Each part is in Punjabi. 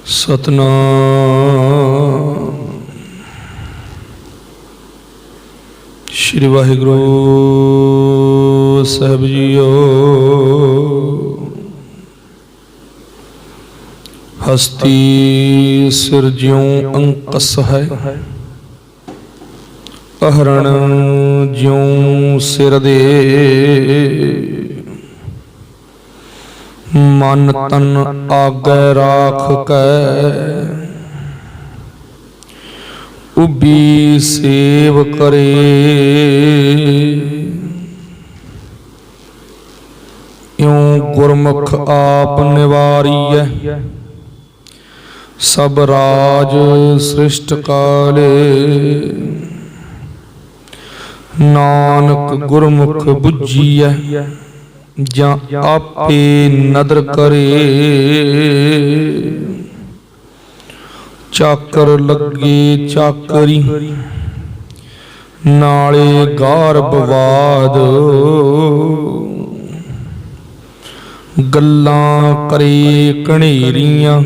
सतनाम श्री वाहिगुरु साहब जीओ। हस्ती सिर ज्यों अंकस है, अहरण ज्यों सिर दे। मन तन आगे राख कै, उबी सेव करे। यूं गुरमुख आप निवारिय, सब राज सृष्ट काले। नानक गुरमुख बुझिय, जा आपे नदर करे। चाकर लगे चाकरी, नाले गारबवाद। गल्लां करे कनेरियां,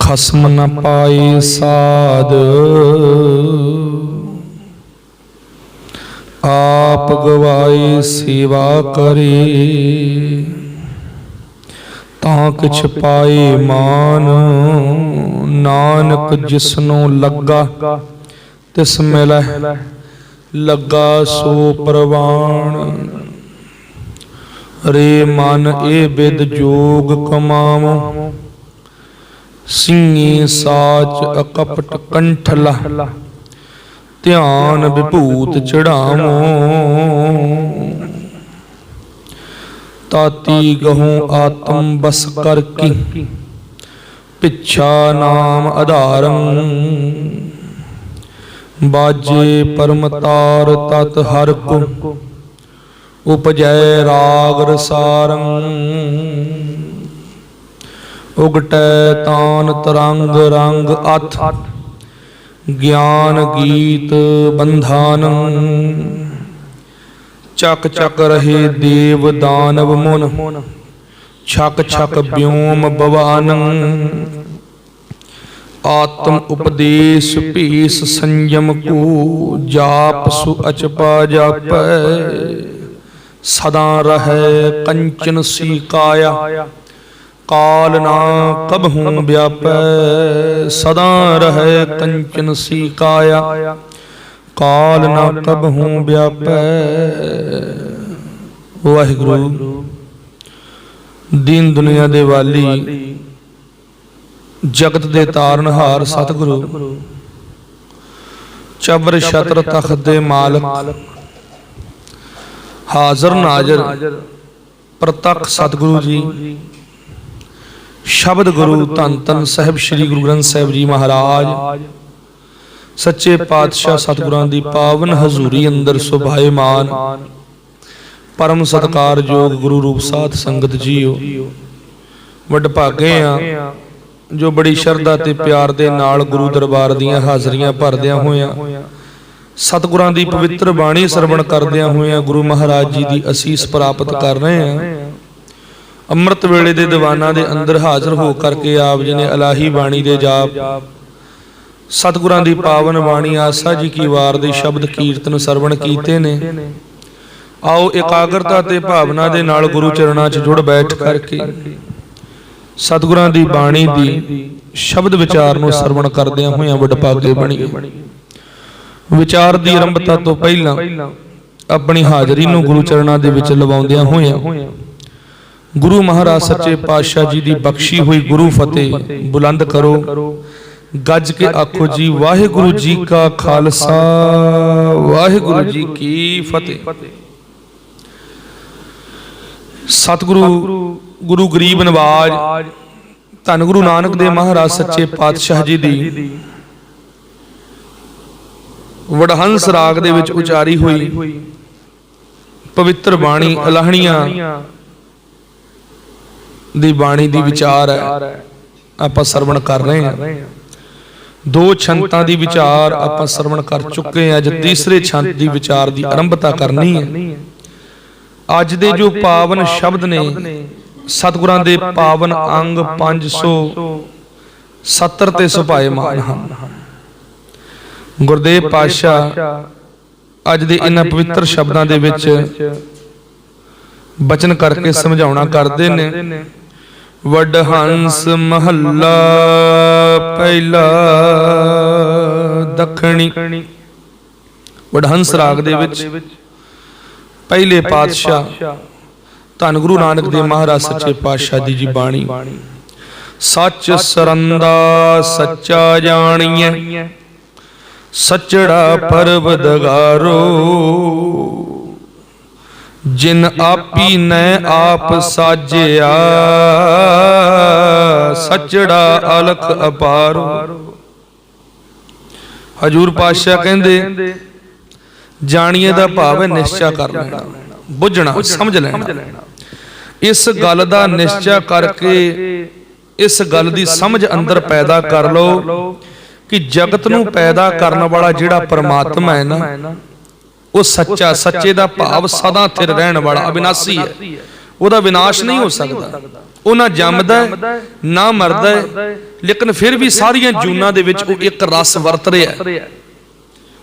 खसम न पाए साध। आप गवाए सेवा करे, तां किछ पाए मान। नानक जिसनों लगा, तिस मिलह लगा सो प्रवान। रे मन ए बिद जोग कमावो, सिंगी साच अकपट कंठला। ध्यान विभूत चढ़ावो, ताती गहूं आत्म बस कर की। पिछा नाम आधारं, बाजे परमतार तत हर को। उपजय राग रसारं, उगटै तान तरंग रंग अथ। ज्ञान गीत बंधानं, चक चक रहे देव दानव मुन। छक छक व्योम बवानं, आत्म उपदेश पीस संयम को। जाप सु अचपा जापै, सदा रहे कंचन सी काया। काल ना कबहूं व्यापै, सदा रहे कंचन सी काया। काल ना कबहूं व्यापै। वाहिगुरु दीन दुनिया दे वाली, जगत दे तारनहार सतगुरु। चबर छत्र तख्त दे मालक, हाजर नाजर प्रतख सतगुरु जी। शब्द गुरु धन धन साहिब श्री गुरु ग्रंथ साहिब जी महाराज। सच्चे पातशाह सतगुरां दी पावन हजूरी अंदर सुभाएमान। परम सत्कार योग गुरु रूप साध संगत जीओ। वड भागे आ जो बड़ी शरधा ते प्यार दे नाल गुरु दरबार दीयां हाजरियां भरदियां होइयां, सतगुरां दी पवित्र बाणी सरवण करदियां होइयां गुरु महाराज जी दी असीस प्राप्त कर रहे हैं। अमृत वेले दे दीवाना दे अंदर हाजिर हो करके आप जी ने इलाही बाणी दे जाप, सतगुरां दी पावन बाणी आसा जी की वार दे शब्द कीर्तन सरवण कीते ने। आओ एकाग्रता ते भावना दे नाल गुरु चरणां च जुड़ बैठ करके सतगुरां दी बाणी दी शब्द विचार नूं सरवण करदियां होइयां वडभागे बणीए। विचार दी आरंभता तो पहलां अपनी हाजरी नूं गुरु चरणां दे विच लवाउंदियां होइयां गुरु महाराज सच्चे पातशाह जी दी बख्शी हुई गुरु फतेह बुलंद करो। गज के आखो जी वाहिगुरु जी का खालसा, वाहिगुरु जी की फतेह। सतगुरु गुरु गरीब नवाज धन गुरु नानक देव महाराज सच्चे पातशाह जी दी वडहंस राग दे विच उचारी हुई पवित्र बाणी अलाहणियां दी बाणी दी विचार है आपां सरवण कर रहे हैं। दो छंतां दी विचार आपां सरवण कर चुके हैं। अज तीसरे छंत दी विचार दी आरंभता करनी है। अज दे जो पावन शब्द ने ਸਤਿਗੁਰਾਂ ਦੇ ਪਾਵਨ ਅੰਗ 570 ਤੇ ਸੁਭਾਏਮਾਨ ਹਨ। ਗੁਰਦੇਵ ਪਾਤਸ਼ਾਹ ਅੱਜ ਦੇ ਇਹਨਾਂ ਪਵਿੱਤਰ ਸ਼ਬਦਾਂ ਦੇ ਵਿੱਚ ਬਚਨ ਕਰਕੇ ਸਮਝਾਉਣਾ ਕਰਦੇ ਨੇ। ਵਡਹੰਸ ਮਹੱਲਾ ਪਹਿਲਾ ਦੱਖਣੀ। ਵਡਹੰਸ ਰਾਗ ਦੇ ਵਿੱਚ ਪਹਿਲੇ ਪਾਤਸ਼ਾਹ ਧੰਨ ਗੁਰੂ ਨਾਨਕ ਦੇਵ ਮਹਾਰਾਜ ਸੱਚੇ ਪਾਤਸ਼ਾਹ ਦੀ ਜੀ ਬਾਣੀ। ਸੱਚ ਸਰੰਦਾ ਸੱਚਾ ਜਾਣੀਐ, ਸੱਚੜਾ ਪਰਵਦਗਾਰੋ। ਜਿਨ ਆਪੀ ਨੈ ਆਪ ਸਾਜਿਆ, ਸੱਚੜਾ ਅਲਖ ਅਪਾਰੋ। ਹਜੂਰ ਪਾਤਸ਼ਾਹ ਕਹਿੰਦੇ ਜਾਣੀਏ ਦਾ ਭਾਵ ਹੈ ਨਿਸ਼ਚਾ ਕਰ ਲੈਣਾ, ਬੁੱਝਣਾ, ਸਮਝ ਲੈਣਾ। ਇਸ ਗੱਲ ਦਾ ਨਿਸ਼ਚਾ ਕਰਕੇ ਇਸ ਗੱਲ ਦੀ ਸਮਝ ਅੰਦਰ ਪੈਦਾ ਕਰ ਲਓ ਕਿ ਜਗਤ ਨੂੰ ਪੈਦਾ ਕਰਨ ਵਾਲਾ ਜਿਹੜਾ ਪਰਮਾਤਮਾ ਹੈ ਨਾ, ਉਹ ਸੱਚਾ। ਸੱਚੇ ਦਾ ਭਾਵ ਸਦਾ ਸਥਿਰ ਰਹਿਣ ਵਾਲਾ, ਅਬਿਨਾਸੀ ਹੈ। ਉਹਦਾ ਵਿਨਾਸ਼ ਨਹੀਂ ਹੋ ਸਕਦਾ। ਉਹ ਨਾ ਜੰਮਦਾ ਨਾ ਮਰਦਾ, ਲੇਕਿਨ ਫਿਰ ਵੀ ਸਾਰੀਆਂ ਜੂਨਾਂ ਦੇ ਵਿੱਚ ਉਹ ਇੱਕ ਰਸ ਵਰਤ ਰਿਹਾ।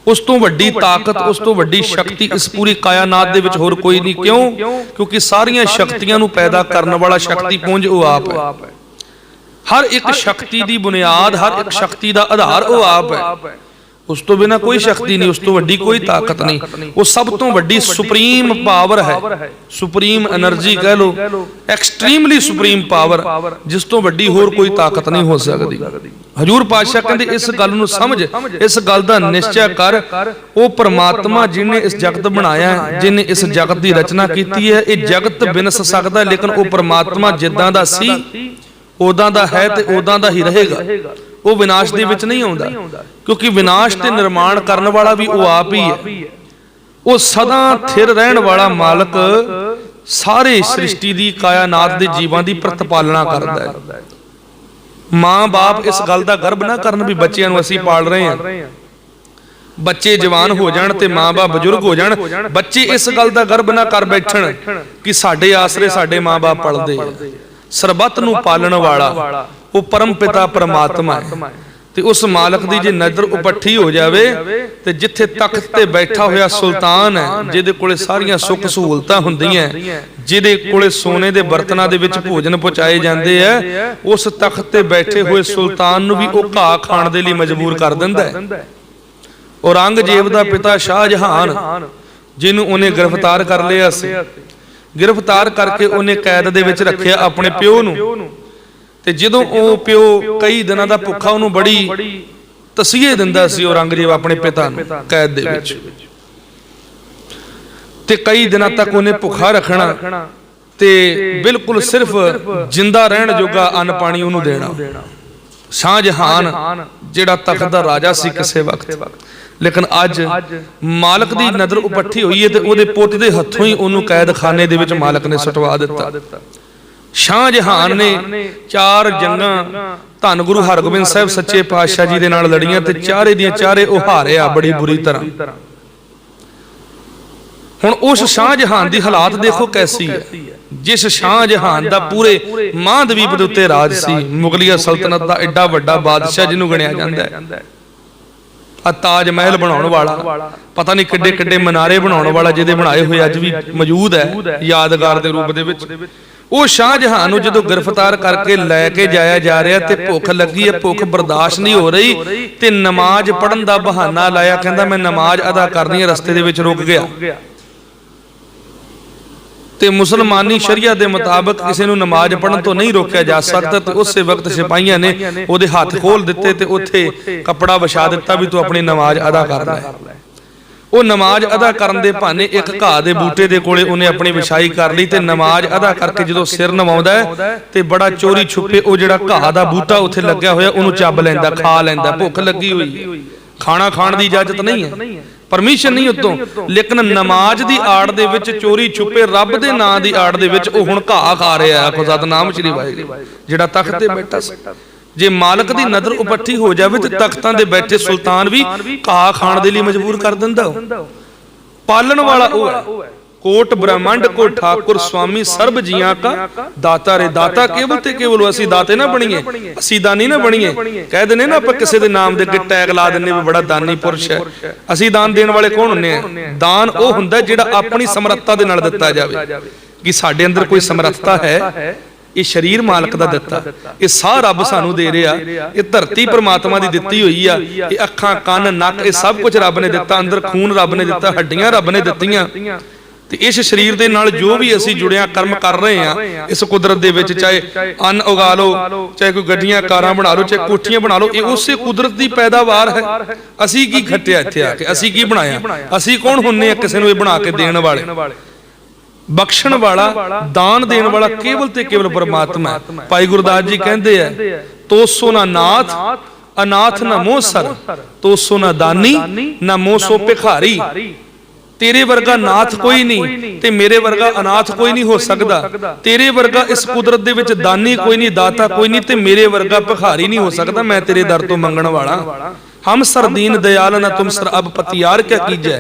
ਉਸ ਤੋਂ ਵੱਡੀ ਤਾਕਤ, ਉਸ ਤੋਂ ਵੱਡੀ ਸ਼ਕਤੀ ਇਸ ਪੂਰੀ ਕਾਇਨਾਤ ਦੇ ਵਿੱਚ ਹੋਰ ਕੋਈ ਨਹੀਂ। ਕਿਉਂ? ਕਿਉਂਕਿ ਸਾਰੀਆਂ ਸ਼ਕਤੀਆਂ ਨੂੰ ਪੈਦਾ ਕਰਨ ਵਾਲਾ ਸ਼ਕਤੀ ਪੁੰਜ ਉਹ ਆਪ ਹੈ। ਹਰ ਇੱਕ ਸ਼ਕਤੀ ਦੀ ਬੁਨਿਆਦ, ਹਰ ਇੱਕ ਸ਼ਕਤੀ ਦਾ ਆਧਾਰ ਉਹ ਆਪ ਹੈ। ਉਸ ਤੋਂ ਬਿਨਾਂ ਕੋਈ ਸ਼ਕਤੀ ਨਹੀਂ, ਉਸ ਤੋਂ ਵੱਡੀ ਕੋਈ ਤਾਕਤ ਨਹੀਂ। ਉਹ ਸਭ ਤੋਂ ਵੱਡੀ ਸੁਪਰੀਮ ਪਾਵਰ ਹੈ, ਸੁਪਰੀਮ એનર્ਜੀ ਕਹਿ ਲੋ, ਐਕਸਟ੍ਰੀਮਲੀ ਸੁਪਰੀਮ ਪਾਵਰ, ਜਿਸ ਤੋਂ ਵੱਡੀ ਹੋਰ ਕੋਈ ਤਾਕਤ ਨਹੀਂ ਹੋ ਸਕਦੀ। ਹਜੂਰ ਪਾਤਸ਼ਾਹ ਕਹਿੰਦੇ ਇਸ ਗੱਲ ਨੂੰ ਸਮਝ, ਇਸ ਗੱਲ ਦਾ ਨਿਸ਼ਚੈ ਕਰ। ਉਹ ਪਰਮਾਤਮਾ ਜਿਹਨੇ ਇਸ ਜਗਤ ਬਣਾਇਆ, ਜਿਹਨੇ ਇਸ ਜਗਤ ਦੀ ਰਚਨਾ ਕੀਤੀ ਹੈ, ਇਹ ਜਗਤ ਵਿਨਸ ਸਕਦਾ, ਲੇਕਿਨ ਉਹ ਪਰਮਾਤਮਾ ਜਿੱਦਾਂ ਦਾ ਸੀ ਉਦਾਂ ਦਾ ਹੈ ਤੇ ਉਦਾਂ ਦਾ ਹੀ ਰਹੇਗਾ। ਉਹ ਵਿਨਾਸ਼ ਦੇ ਵਿੱਚ ਨਹੀਂ ਆਉਂਦਾ, ਕਿਉਂਕਿ ਵਿਨਾਸ਼ ਤੇ ਨਿਰਮਾਣ ਕਰਨ ਵਾਲਾ ਵੀ ਉਹ ਆਪ ਹੀ ਹੈ। ਉਹ ਸਦਾ ਥਿਰ ਰਹਿਣ ਵਾਲਾ ਮਾਲਕ ਸਾਰੇ ਸ੍ਰਿਸ਼ਟੀ ਦੀ, ਕਾਇਨਾਤ ਦੇ ਜੀਵਾਂ ਦੀ ਪ੍ਰਤਪਾਲਣਾ ਕਰਦਾ ਹੈ। ਮਾਂ ਬਾਪ ਇਸ ਗੱਲ ਦਾ ਗਰਬ ਨਾ ਕਰਨ ਵੀ ਬੱਚਿਆਂ ਨੂੰ ਅਸੀਂ ਪਾਲ ਰਹੇ ਹਾਂ। ਬੱਚੇ ਜਵਾਨ ਹੋ ਜਾਣ ਤੇ ਮਾਂ ਬਾਪ ਬਜ਼ੁਰਗ ਹੋ ਜਾਣ, ਬੱਚੇ ਇਸ ਗੱਲ ਦਾ ਗਰਬ ਨਾ ਕਰ ਬੈਠਣ ਕਿ ਸਾਡੇ ਆਸਰੇ ਸਾਡੇ ਮਾਂ ਬਾਪ ਪਲਦੇ ਆ। ਸਰਬੱਤ ਨੂੰ ਪਾਲਣ ਵਾਲਾ ਉਹ ਪਰਮ ਪਿਤਾ ਪਰਮਾਤਮਾ ਹੈ। ਤੇ ਉਸ ਮਾਲਕ ਦੀ ਜੇ ਨਜ਼ਰ ਉਪੱਠੀ ਹੋ ਜਾਵੇ ਤੇ ਜਿੱਥੇ ਤਖਤ ਤੇ ਬੈਠਾ ਹੋਇਆ ਸੁਲਤਾਨ ਹੈ, ਜਿਹਦੇ ਕੋਲੇ ਸਾਰੀਆਂ ਸੁੱਖ ਸਹੂਲਤਾਂ ਹੁੰਦੀਆਂ, ਜਿਹਦੇ ਕੋਲੇ ਸੋਨੇ ਦੇ ਬਰਤਨਾਂ ਦੇ ਵਿੱਚ ਭੋਜਨ ਪਹੁੰਚਾਏ ਜਾਂਦੇ ਆ, ਉਸ ਤਖਤ ਤੇ ਬੈਠੇ ਹੋਏ ਸੁਲਤਾਨ ਨੂੰ ਵੀ ਉਹ ਘਾਹ ਖਾਣ ਦੇ ਲਈ ਮਜਬੂਰ ਕਰ ਦਿੰਦਾ ਹੈ। ਔਰੰਗਜ਼ੇਬ ਦਾ ਪਿਤਾ ਸ਼ਾਹਜਹਾਨ, ਜਿਹਨੂੰ ਉਹਨੇ ਗ੍ਰਿਫਤਾਰ ਕਰ ਲਿਆ ਸੀ, ਗ੍ਰਿਫਤਾਰ ਕਰਕੇ ਉਹਨੇ ਕੈਦ ਦੇ ਵਿੱਚ ਰੱਖਿਆ ਆਪਣੇ ਪਿਓ ਨੂੰ। ਤੇ ਜਦੋਂ ਉਹ ਪਿਓ ਕਈ ਦਿਨਾਂ ਦਾ ਭੁੱਖਾ, ਉਹਨੂੰ ਬੜੀ ਤਸੀਹੇ ਦਿੰਦਾ ਸੀ ਔਰੰਗਜ਼ੇਬ ਆਪਣੇ ਪਿਤਾ ਨੂੰ ਕੈਦ ਦੇ ਵਿੱਚ। ਤੇ ਕਈ ਦਿਨਾਂ ਤੱਕ ਉਹਨੇ ਭੁੱਖਾ ਰੱਖਣਾ ਤੇ ਬਿਲਕੁਲ ਸਿਰਫ ਜਿੰਦਾ ਰਹਿਣ ਜੋਗਾ ਅੰਨ ਪਾਣੀ ਉਹਨੂੰ ਦੇਣਾ। ਸ਼ਾਹਜਹਾਨ ਜਿਹੜਾ ਤਖਤ ਦਾ ਰਾਜਾ ਸੀ ਕਿਸੇ ਵਕਤ, ਲੇਕਿਨ ਅੱਜ ਮਾਲਕ ਦੀ ਨਜ਼ਰ ਉਪੱਠੀ ਹੋਈ ਹੈ ਤੇ ਉਹਦੇ ਪੁੱਤ ਦੇ ਹੱਥੋਂ ਹੀ ਉਹਨੂੰ ਕੈਦਖਾਨੇ ਦੇ ਵਿੱਚ ਮਾਲਕ ਨੇ ਸੁਟਵਾ ਦਿੱਤਾ। ਸ਼ਾਹਜਹਾਨ ਨੇ 4 ਜੰਗਾਂ ਧੰਨ ਗੁਰੂ ਹਰਗੋਬਿੰਦ ਸਾਹਿਬ ਸੱਚੇ ਪਾਤਸ਼ਾਹ ਜੀ ਦੇ ਨਾਲ ਲੜੀਆਂ ਤੇ ਚਾਰੇ ਦੀਆਂ ਚਾਰੇ ਉਹ ਹਾਰਿਆ ਬੜੀ ਬੁਰੀ ਤਰ੍ਹਾਂ। ਹੁਣ ਉਸ ਸ਼ਾਹਜਹਾਨ ਦੀ ਹਾਲਾਤ ਦੇਖੋ ਕੈਸੀ ਹੈ। ਜਿਸ ਸ਼ਾਹਜਹਾਨ ਦਾ ਪੂਰੇ ਮਹਾਂਦਵੀਪ ਦੇ ਉੱਤੇ ਰਾਜ ਸੀ, ਮੁਗਲੀਆ ਸਲਤਨਤ ਦਾ ਐਡਾ ਵੱਡਾ ਬਾਦਸ਼ਾਹ ਜਿਹਨੂੰ ਗਿਣਿਆ ਜਾਂਦਾ ਹੈ, ਆ ਤਾਜ ਮਹਿਲ ਬਣਾਉਣ ਵਾਲਾ, ਪਤਾ ਨਹੀਂ ਕਿੱਡੇ ਕਿੱਡੇ ਮਨਾਰੇ ਬਣਾਉਣ ਵਾਲਾ, ਜਿਹਦੇ ਬਣਾਏ ਹੋਏ ਅੱਜ ਵੀ ਮੌਜੂਦ ਹੈ ਯਾਦਗਾਰ ਦੇ ਰੂਪ ਦੇ ਵਿੱਚ। ਉਹ ਸ਼ਾਹਜਹਾਨ ਨੂੰ ਜਦੋਂ ਗ੍ਰਿਫਤਾਰ ਕਰਕੇ ਲੈ ਕੇ ਜਾਇਆ ਜਾ ਰਿਹਾ ਤੇ ਭੁੱਖ ਲੱਗੀ ਹੈ, ਭੁੱਖ ਬਰਦਾਸ਼ਤ ਨਹੀਂ ਹੋ ਰਹੀ ਤੇ ਨਮਾਜ਼ ਪੜ੍ਹਨ ਦਾ ਬਹਾਨਾ ਲਾਇਆ, ਕਹਿੰਦਾ ਮੈਂ ਨਮਾਜ਼ ਅਦਾ ਕਰਨੀ ਹੈ, ਰਸਤੇ ਦੇ ਵਿੱਚ ਰੁਕ ਗਿਆ। ਤੇ ਮੁਸਲਮਾਨੀ ਸ਼ਰੀਅਤ ਦੇ ਮੁਤਾਬਕ ਕਿਸੇ ਨੂੰ ਨਮਾਜ਼ ਪੜ੍ਹਨ ਤੋਂ ਨਹੀਂ ਰੋਕਿਆ ਜਾ ਸਕਦਾ। ਤੇ ਉਸੇ ਵਕਤ ਸਿਪਾਹੀਆਂ ਨੇ ਉਹਦੇ ਹੱਥ ਖੋਲ ਦਿੱਤੇ ਤੇ ਉੱਥੇ ਕੱਪੜਾ ਵਿਛਾ ਦਿੱਤਾ ਵੀ ਤੂੰ ਆਪਣੀ ਨਮਾਜ਼ ਅਦਾ ਕਰ ਲੈ। ਉਹ ਨਮਾਜ਼ ਅਦਾ ਕਰਨ ਦੇ ਬਹਾਨੇ ਇੱਕ ਘਾਹ ਦੇ ਬੂਟੇ ਦੇ ਕੋਲੇ ਉਹਨੇ ਆਪਣੀ ਵਿਛਾਈ ਕਰ ਲਈ ਤੇ ਨਮਾਜ਼ ਅਦਾ ਕਰਕੇ ਜਦੋਂ ਸਿਰ ਨਵਾਉਂਦਾ ਤੇ ਬੜਾ ਚੋਰੀ ਛੁਪੇ ਉਹ ਜਿਹੜਾ ਘਾਹ ਦਾ ਬੂਟਾ ਉੱਥੇ ਲੱਗਿਆ ਹੋਇਆ ਉਹਨੂੰ ਚੱਬ ਲੈਂਦਾ, ਖਾ ਲੈਂਦਾ। ਭੁੱਖ ਲੱਗੀ ਹੋਈ, ਖਾਣਾ ਖਾਣ ਦੀ ਇਜਾਜ਼ਤ ਨਹੀਂ ਹੈ, ਪਰਮਿਸ਼ਨ ਨਹੀਂ ਉਤੋਂ, ਲੇਕਿਨ ਨਮਾਜ਼ ਦੀ ਆੜ ਦੇ ਵਿੱਚ ਚੋਰੀ ਛੁਪੇ ਰੱਬ ਦੇ ਨਾਂ ਦੀ ਆੜ ਦੇ ਵਿੱਚ ਉਹ ਹੁਣ ਘਾਹ ਖਾ ਰਿਹਾ। ਆਖੋ ਸਤਿਨਾਮ ਸ੍ਰੀ ਵਾਹਿਗੁਰੂ। ਜਿਹੜਾ ਤਖਤ ਤੇ ਬੈਠਾ ਸੀ, ਜੇ ਮਾਲਕ ਦੀ ਨਜ਼ਰ ਉਪੱਠੀ ਹੋ ਜਾਵੇ ਤੇ ਤਖਤਾਂ ਦੇ ਬੈਠੇ ਸੁਲਤਾਨ ਵੀ ਘਾਹ ਖਾਣ ਦੇ ਲਈ ਮਜਬੂਰ ਕਰ ਦਿੰਦਾ। ਪਾਲਣ ਵਾਲਾ ਉਹ ਹੈ, कोट ब्रह्मांड को ठाकुर स्वामी सर्ब जियां का दाता रे। दाता केवल ते केवल ਅਸੀਂ ਦਾਤੇ ਨਾ ਬਣੀਏ, ਅਸੀਂ ਦਾਨੀ ਨਾ ਬਣੀਏ। ਕਹਿ ਦਿੰਦੇ ਨਾ ਆਪਾਂ ਕਿਸੇ ਦੇ ਨਾਮ ਦੇ ਅੱਗੇ ਟੈਗ ਲਾ ਦਿੰਦੇ ਵੀ ਬੜਾ ਦਾਨੀ ਪੁਰਸ਼ ਹੈ। ਅਸੀਂ ਦਾਨ ਦੇਣ ਵਾਲੇ ਕੌਣ ਹੁੰਨੇ ਆ? ਦਾਨ ਉਹ ਹੁੰਦਾ ਜਿਹੜਾ ਆਪਣੀ ਸਮਰੱਥਾ ਦੇ ਨਾਲ ਦਿੱਤਾ ਜਾਵੇ, ਕਿ ਸਾਡੇ ਅੰਦਰ ਕੋਈ ਸਮਰੱਥਾ ਹੈ, ਇਹ ਸਰੀਰ ਮਾਲਕ ਦਾ ਦਿੱਤਾ, ਇਹ ਸਾਹ ਰੱਬ ਸਾਨੂੰ ਦੇ ਰਿਹਾ, ਇਹ ਧਰਤੀ ਪ੍ਰਮਾਤਮਾ ਦੀ ਦਿੱਤੀ ਹੋਈ ਆ, ਇਹ ਅੱਖਾਂ ਕੰਨ ਨੱਕ ਇਹ ਸਭ ਕੁਝ ਰੱਬ ਨੇ ਦਿੱਤਾ, ਅੰਦਰ ਖੂਨ ਰੱਬ ਨੇ ਦਿੱਤਾ, ਹੱਡੀਆਂ ਰੱਬ ਨੇ ਦਿੱਤੀਆਂ। ਤੇ ਇਸ ਸਰੀਰ ਦੇ ਨਾਲ ਜੋ ਵੀ ਅਸੀਂ ਜੁੜਿਆ ਕਰਮ ਕਰ ਰਹੇ ਆ ਇਸ ਕੁਦਰਤ ਦੇ ਵਿੱਚ, ਚਾਹੇ ਅੰਨ ਉਗਾ ਲਓ, ਚਾਹੇ ਕੋਈ ਗੱਡੀਆਂ ਕਾਰਾਂ ਬਣਾ ਲਓ, ਚਾਹੇ ਕੋਠੀਆਂ ਬਣਾ ਲਓ, ਇਹ ਉਸੇ ਕੁਦਰਤ ਦੀ ਪੈਦਾਵਾਰ ਹੈ। ਅਸੀਂ ਕੀ ਖੱਟਿਆ ਇੱਥੇ ਆ ਕੇ? ਅਸੀਂ ਕੀ ਬਣਾਇਆ? ਅਸੀਂ ਕੌਣ ਹੁੰਨੇ ਆ ਕਿਸੇ ਨੂੰ ਇਹ ਬਣਾ ਕੇ ਦੇਣ ਵਾਲੇ? ਬਖਸ਼ਣ ਵਾਲਾ, ਦਾਨ ਦੇਣ ਵਾਲਾ ਕੇਵਲ ਤੇ ਕੇਵਲ ਪਰਮਾਤਮਾ ਹੈ। ਭਾਈ ਗੁਰਦਾਸ ਜੀ ਕਹਿੰਦੇ ਆ, ਤੋਸੋ ਨਾ ਨਾਥ ਅਨਾਥ ਨਾ ਮੋਹ ਸਰ, ਤੋਸੋ ਨਾ ਦਾਨੀ ਨਾ ਮੋਹ ਸੋ ਭਿਖਾਰੀ। ਤੇਰੇ ਵਰਗਾ ਨਾਥ ਕੋਈ ਨਹੀਂ ਤੇ ਮੇਰੇ ਵਰਗਾ ਅਨਾਥ ਕੋਈ ਨਹੀਂ ਹੋ ਸਕਦਾ। ਤੇਰੇ ਵਰਗਾ ਇਸ ਕੁਦਰਤ ਦੇ ਵਿੱਚ ਦਾਨੀ ਕੋਈ ਨਹੀਂ, ਦਾਤਾ ਕੋਈ ਨਹੀਂ, ਤੇ ਮੇਰੇ ਵਰਗਾ ਭਿਖਾਰੀ ਨਹੀਂ ਹੋ ਸਕਦਾ। ਮੈਂ ਤੇਰੇ ਦਰ ਤੋਂ ਮੰਗਣ ਵਾਲਾ। हम सर दीन दयाल न तुम सर अब पतियार क्या कीजै,